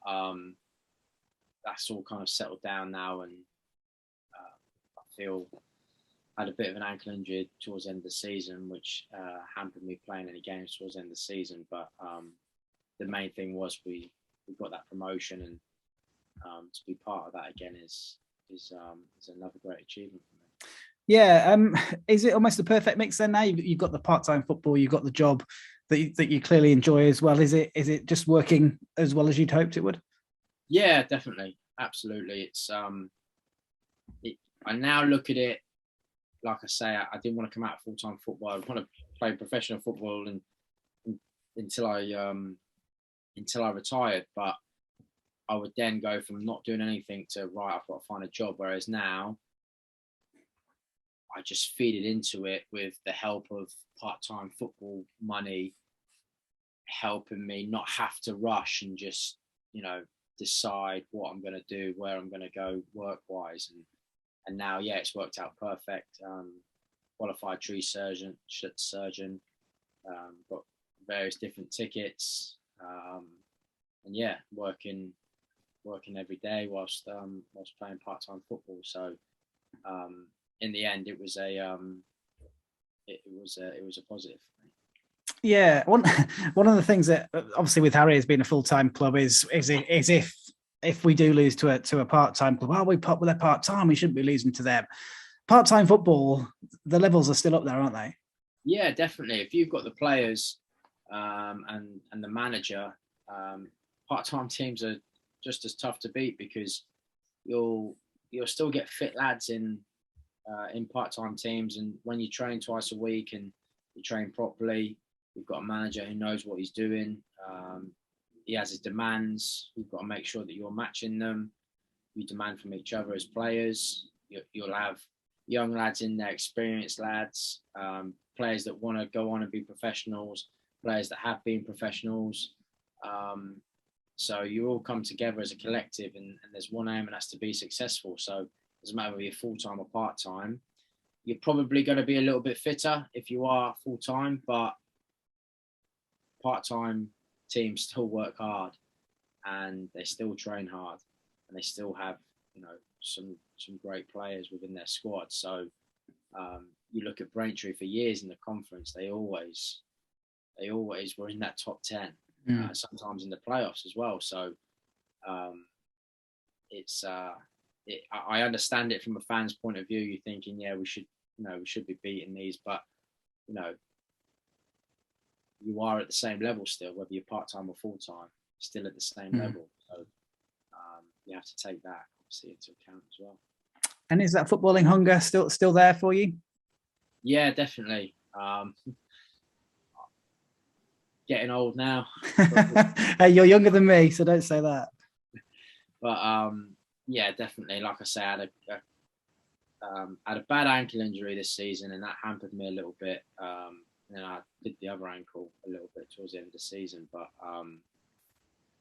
that's all kind of settled down now, and I feel had a bit of an ankle injury towards the end of the season, which hampered me playing any games towards the end of the season. But the main thing was we got that promotion, and to be part of that again is another great achievement for me. Yeah, is it almost the perfect mix then? Now you've got the part-time football, you've got the job that you clearly enjoy as well. Is it just working as well as you'd hoped it would? Yeah, definitely, absolutely. It's I now look at it like I say. I didn't want to come out of full-time football. I want to play professional football and until I retired. But I would then go from not doing anything to right, I've got to find a job. Whereas now, I just feed it into it with the help of part-time football money, helping me not have to rush and just, decide what I'm going to do, where I'm going to go work-wise. And now, yeah, it's worked out perfect. Qualified tree surgeon, got various different tickets, and yeah, working every day whilst playing part-time football. So in the end, it was a positive. Yeah, one of the things that obviously with Harriers being a full-time club is if we do lose to a part-time club, well, we put with a part-time, we shouldn't be losing to them. Part-time football, the levels are still up there, aren't they? Yeah, definitely. If you've got the players and the manager, part-time teams are just as tough to beat because you'll still get fit lads in part-time teams, and when you train twice a week and you train properly, you've got a manager who knows what he's doing. He has his demands. You've got to make sure that you're matching them. You demand from each other as players. You'll have young lads in there, experienced lads, players that want to go on and be professionals, players that have been professionals. So you all come together as a collective, and there's one aim, and that's to be successful. So it doesn't matter whether you're full-time or part-time. You're probably going to be a little bit fitter if you are full-time, but part-time teams still work hard and they still train hard and they still have, some great players within their squad. So you look at Braintree for years in the conference, they always were in that top 10, sometimes in the playoffs as well. So I understand it from a fan's point of view. You're thinking, yeah, we should be beating these, but you are at the same level still, whether you're part-time or full-time, still at the same level. So you have to take that obviously into account as well. And is that footballing hunger still there for you? Yeah, definitely. Getting old now. Hey, you're younger than me, so don't say that. But yeah, definitely. Like I say, I had a bad ankle injury this season, and that hampered me a little bit. And then I did the other ankle a little bit towards the end of the season, but I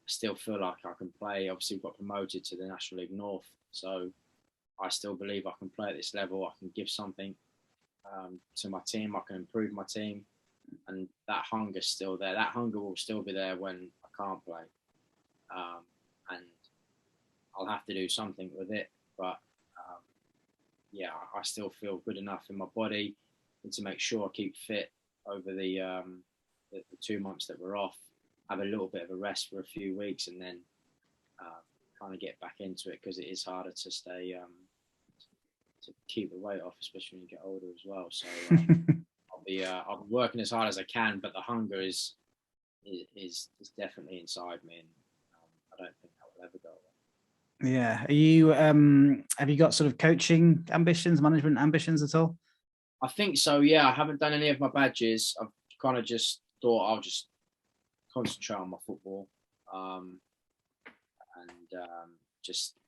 still feel like I can play. Obviously, we got promoted to the National League North, so I still believe I can play at this level. I can give something to my team. I can improve my team, and that hunger's still there. That hunger will still be there when I can't play, and I'll have to do something with it. But yeah, I still feel good enough in my body and to make sure I keep fit over the 2 months that we're off, have a little bit of a rest for a few weeks, and then kind of get back into it, because it is harder to stay to keep the weight off, especially when you get older as well. So I'll be working as hard as I can, but the hunger is definitely inside me, and I don't think that will ever go away. Yeah. Are you have you got sort of coaching ambitions, management ambitions at all? I think so, yeah. I haven't done any of my badges. I've kind of just thought I'll just concentrate on my football, and just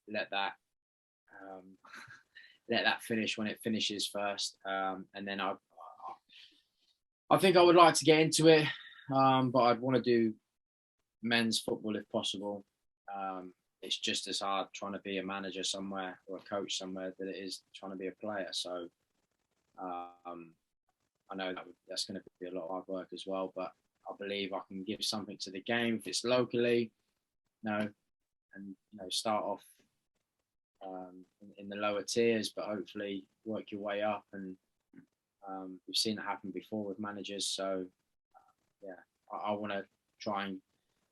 let that finish when it finishes first. And then I think I would like to get into it, but I'd want to do men's football if possible. It's just as hard trying to be a manager somewhere or a coach somewhere that it is trying to be a player. So I know that's going to be a lot of hard work as well, but I believe I can give something to the game if it's locally, and start off in the lower tiers, but hopefully work your way up, and we've seen it happen before with managers. So yeah, I want to try and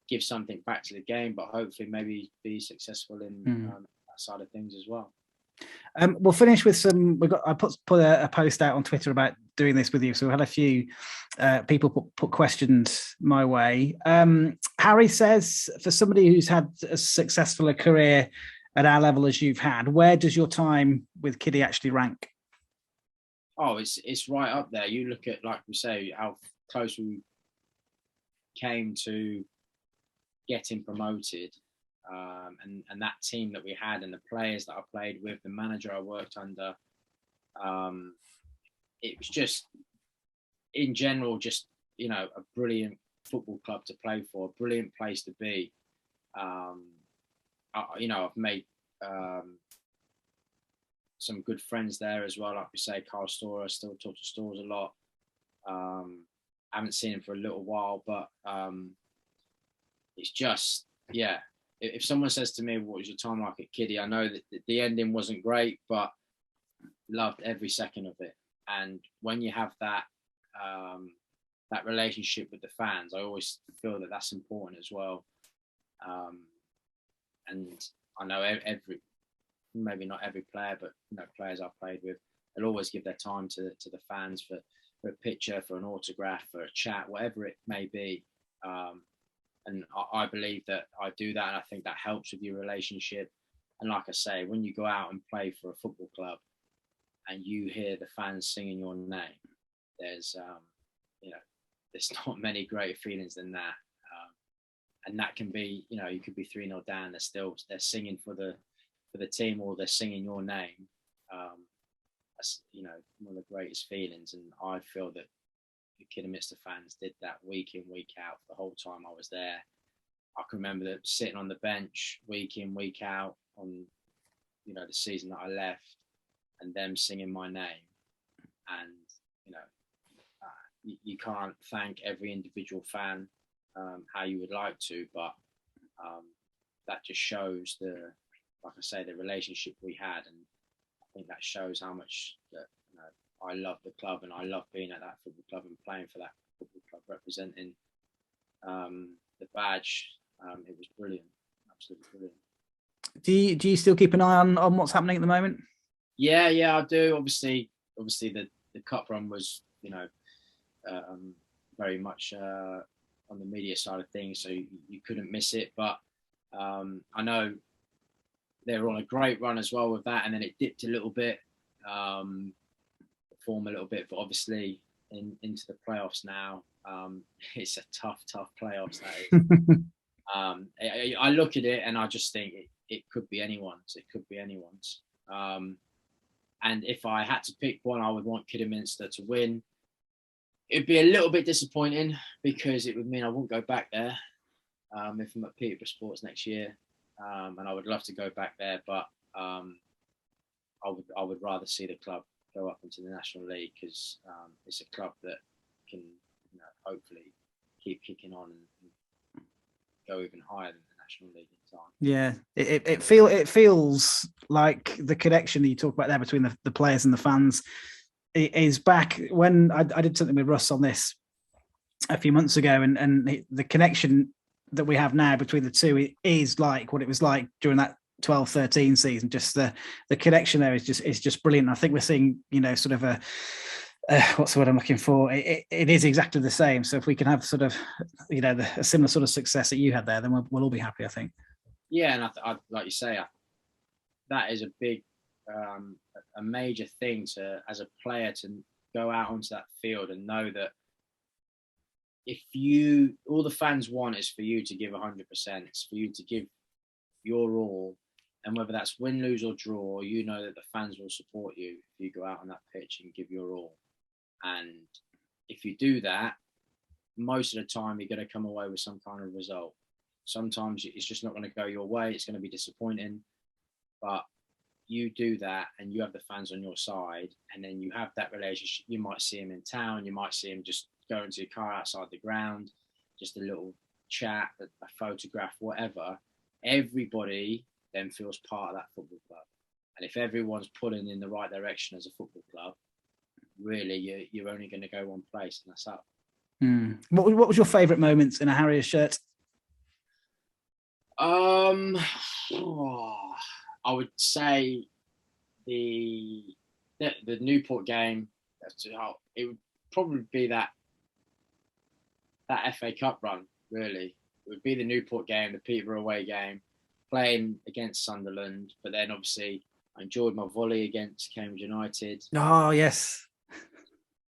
give something back to the game, but hopefully maybe be successful in that side of things as well. We'll finish with some. I put a post out on Twitter about doing this with you, so we had a few people put questions my way. Harry says, for somebody who's had as successful a career at our level as you've had, where does your time with Kiddy actually rank? Oh, it's right up there. You look at, like we say, how close we came to getting promoted. And that team that we had, and the players that I played with, the manager I worked under, it was just, in general, just, you know, a brilliant football club to play for, a brilliant place to be. You know, I've made some good friends there as well. Like we say, Carl Storer, I still talk to Stores a lot. I haven't seen him for a little while, but it's just, yeah. If someone says to me, what was your time like at Kiddy? I know that the ending wasn't great, but loved every second of it. And when you have that that relationship with the fans, I always feel that that's important as well. And I know maybe not every player, but you know, players I've played with, they'll always give their time to the fans for a picture, for an autograph, for a chat, whatever it may be. And I believe that I do that, and I think that helps with your relationship. And like I say, when you go out and play for a football club and you hear the fans singing your name, there's you know, there's not many greater feelings than that. And that can be, you know, you could be 3-0 down, they're singing for the team, or they're singing your name. That's, you know, one of the greatest feelings. And I feel that the Kidderminster fans did that week in, week out the whole time I was there. I can remember that sitting on the bench week in, week out on, you know, the season that I left, and them singing my name. And, you know, you can't thank every individual fan how you would like to, but that just shows like I say, the relationship we had. And I think that shows how much that, you know, I love the club, and I love being at that football club and playing for that football club, representing the badge. It was brilliant, absolutely brilliant. Do you still keep an eye on what's happening at the moment? Yeah, I do. Obviously, the cup run was, you know, very much on the media side of things, so you couldn't miss it. But I know they were on a great run as well with that, and then it dipped a little bit. Form a little bit, but obviously into the playoffs now. It's a tough playoffs, that is. I look at it and I just think it could be anyone's. It could be anyone's. And if I had to pick one, I would want Kidderminster to win. It'd be a little bit disappointing, because it would mean I wouldn't go back there if I'm at Peterborough Sports next year. And I would love to go back there, but I would rather see the club go up into the National League, because it's a club that can, you know, hopefully keep kicking on and go even higher than the National League in time. Yeah, it feels like the connection that you talk about there between the players and the fans is back. When I did something with Russ on this a few months ago, and the connection that we have now between the two is like what it was like during that 12-13 season. Just the connection there is just brilliant. I think we're seeing, you know, sort of a what's the word I'm looking for? It is exactly the same. So if we can have sort of, you know, a similar sort of success that you had there, then we'll all be happy, I think. Yeah, and I like you say, that is a big, a major thing as a player, to go out onto that field and know that all the fans want is for you to give 100%. It's for you to give your all. And whether that's win, lose or draw, you know that the fans will support you if you go out on that pitch and give your all. And if you do that, most of the time you're going to come away with some kind of result. Sometimes it's just not going to go your way. It's going to be disappointing. But you do that and you have the fans on your side, and then you have that relationship. You might see him in town. You might see him just go into your car outside the ground, just a little chat, a photograph, whatever. Everybody then feels part of that football club. And if everyone's pulling in the right direction as a football club, really, you're only going to go one place, and that's up. What was your favourite moments in a Harriers shirt? I would say the Newport game. It would probably be that FA Cup run. Really, it would be the Newport game, the Peterborough away game, playing against Sunderland. But then obviously, I enjoyed my volley against Cambridge United. Oh yes,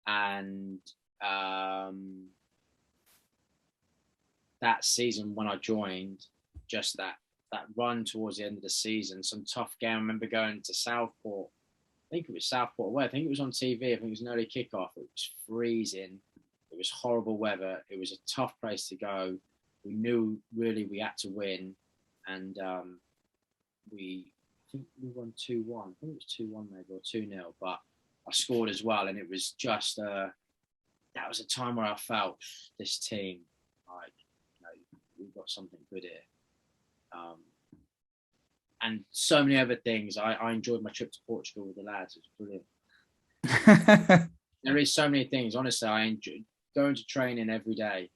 and that season when I joined, just that run towards the end of the season, some tough game. I remember going to Southport. I think it was Southport away. I think it was on TV. I think it was an early kickoff. It was freezing. It was horrible weather. It was a tough place to go. We knew really we had to win, and I think we won 2-1. I think it was 2-1 maybe, or 2-0. But I scored as well, and it was just that was a time where I felt this team, like, we've got something good here. And so many other things. I enjoyed my trip to Portugal with the lads. It was brilliant. There is so many things. Honestly, I enjoy going to training every day,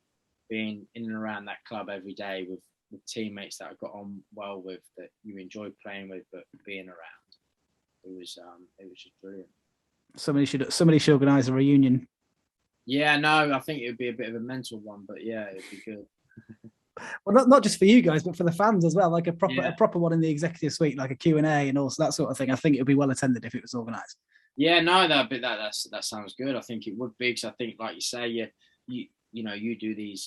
being in and around that club every day with teammates that I got on well with, that you enjoy playing with, but being around. It was just brilliant. Somebody should organise a reunion. Yeah, no, I think it would be a bit of a mental one, but yeah, it'd be good. Well, not just for you guys, but for the fans as well. Like a proper one in the executive suite, like a Q&A and also that sort of thing. I think it would be well attended if it was organised. Yeah, no, that sounds good. I think it would be, because I think, like you say, you do these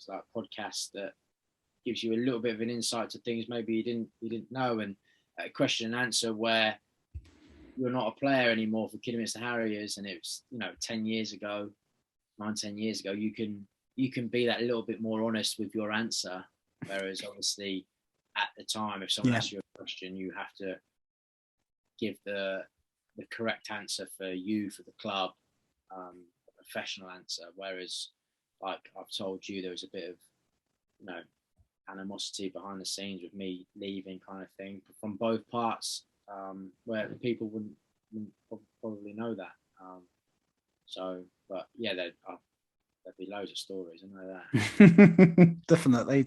like podcasts that gives you a little bit of an insight to things maybe you didn't know, and a question and answer where you're not a player anymore for Kidderminster Harriers, and it's 10 years ago, 9-10 years ago, you can be that little bit more honest with your answer, whereas obviously at the time, if someone asks you a question, you have to give the correct answer for you, for the club, a professional answer. Whereas, like I've told you, there was a bit of animosity behind the scenes with me leaving, kind of thing, from both parts, where people wouldn't probably know that. But yeah, there'd be loads of stories, I know that. Definitely.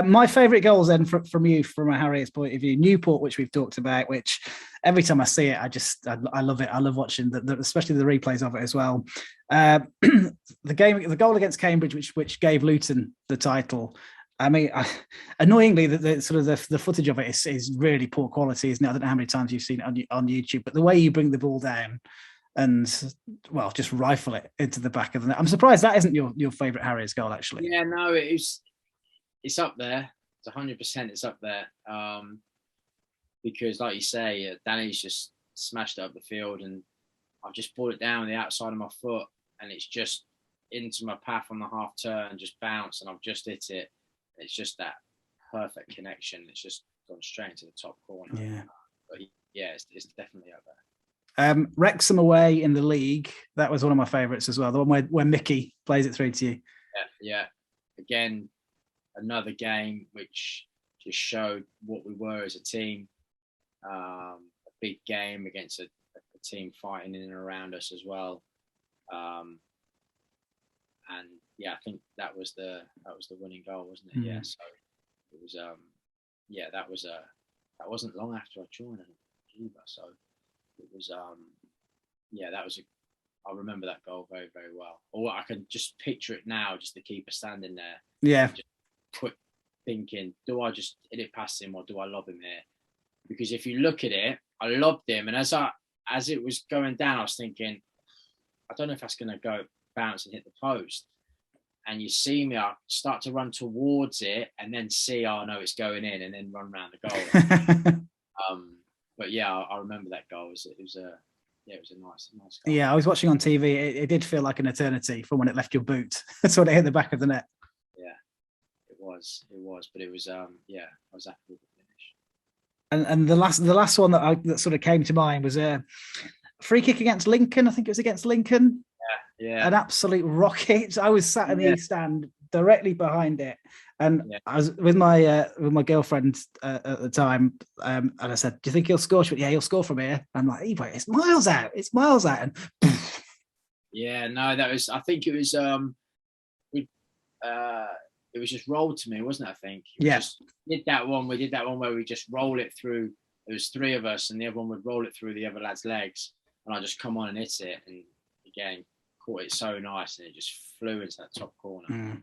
My favourite goals then from you, from a Harriers point of view, Newport, which we've talked about, which every time I see it, I love it. I love watching especially the replays of it as well. The goal against Cambridge, which gave Luton the title. I mean, annoyingly, the footage of it is really poor quality, isn't it? I don't know how many times you've seen it on YouTube, but the way you bring the ball down and, well, just rifle it into the back of the net. I'm surprised that isn't your favourite Harriers goal, actually. Yeah, no, it's up there. It's 100%. It's up there, because, like you say, Danny's just smashed it up the field, and I've just pulled it down the outside of my foot, and it's just into my path on the half turn, just bounced, and I've just hit it. It's just that perfect connection. It's just gone straight into the top corner. Yeah, but yeah, it's definitely up there. Wrexham away in the league, that was one of my favourites as well. The one where Mickey plays it through to you. Yeah. Again, another game which just showed what we were as a team. A big game against a team fighting in and around us as well. And yeah, I think that was the winning goal, wasn't it? Mm-hmm. Yeah. So it was that wasn't long after I joined either. So it was I remember that goal very, very well. Or I can just picture it now, just the keeper standing there. Yeah. Just quick thinking, do I just hit it past him or do I lob him here? Because if you look at it, I lobbed him, and as it was going down, I was thinking, I don't know if that's going to go bounce and hit the post. And you see me, I start to run towards it, and then see, oh no, it's going in, and then run around the goal. But yeah, I remember that goal. It was a nice goal. Yeah, I was watching on TV. It did feel like an eternity from when it left your boot. That's when it hit the back of the net. Yeah, it was. But it was. I was happy with the finish. And the last one that sort of came to mind was a free kick against Lincoln. I think it was against Lincoln. Yeah. An absolute rocket. I was sat in the stand directly behind it. And Yeah. I was with my girlfriend at the time, and I said, "Do you think he'll score?" She went, "Yeah, he'll score from here." I'm like, "Hey, wait, it's miles out. It's miles out." And yeah, no, that was. I think it was. We. It was just rolled to me, wasn't it? I think. Yes. We did that one where we just roll it through. There was three of us, and the other one would roll it through the other lad's legs, and I just come on and hit it, and again caught it so nice, and it just flew into that top corner.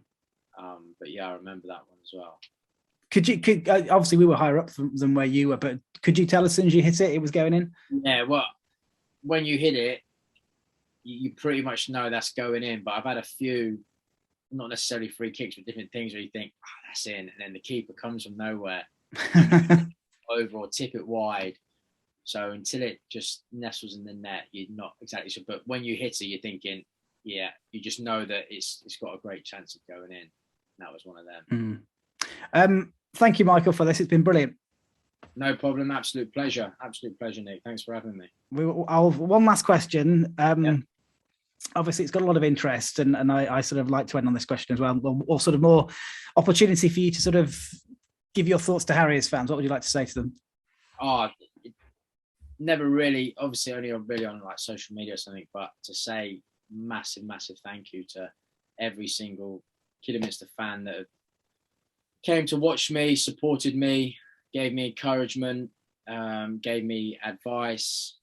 But yeah, I remember that one as well. Could obviously we were higher up than where you were, but could you tell as soon as you hit it, it was going in? Yeah, well, when you hit it, you pretty much know that's going in. But I've had a few, not necessarily free kicks, but different things where you think, oh, that's in, and then the keeper comes from nowhere, over or tip it wide. So until it just nestles in the net, you're not exactly sure. But when you hit it, you're thinking, yeah, you just know that it's got a great chance of going in. And that was one of them. Thank you, Michael, for this. It's been brilliant. No problem. Absolute pleasure. Absolute pleasure, Nick. Thanks for having me. One last question. Obviously, it's got a lot of interest, and I sort of like to end on this question as well, or sort of more opportunity for you to sort of give your thoughts to Harriers fans. What would you like to say to them? Never really, obviously only really on like social media or something, but to say massive thank you to every single Kidderminster fan that came to watch me, supported me, gave me encouragement, gave me advice.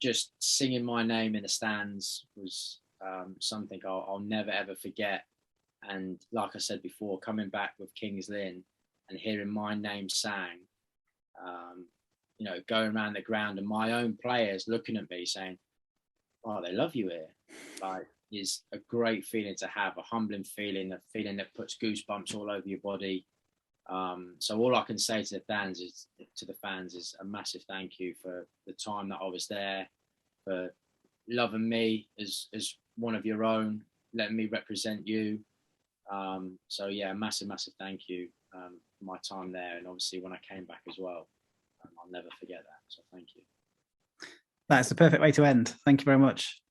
Just singing my name in the stands was something I'll never ever forget. And like I said before, coming back with Kings Lynn and hearing my name sang, going around the ground and my own players looking at me saying, "Oh, they love you here," like, is a great feeling to have, a humbling feeling, a feeling that puts goosebumps all over your body. So all I can say to the fans is a massive thank you for the time that I was there, for loving me as one of your own, letting me represent you. So yeah, massive thank you for my time there, and obviously when I came back as well. I'll never forget that. So thank you. That's the perfect way to end. Thank you very much.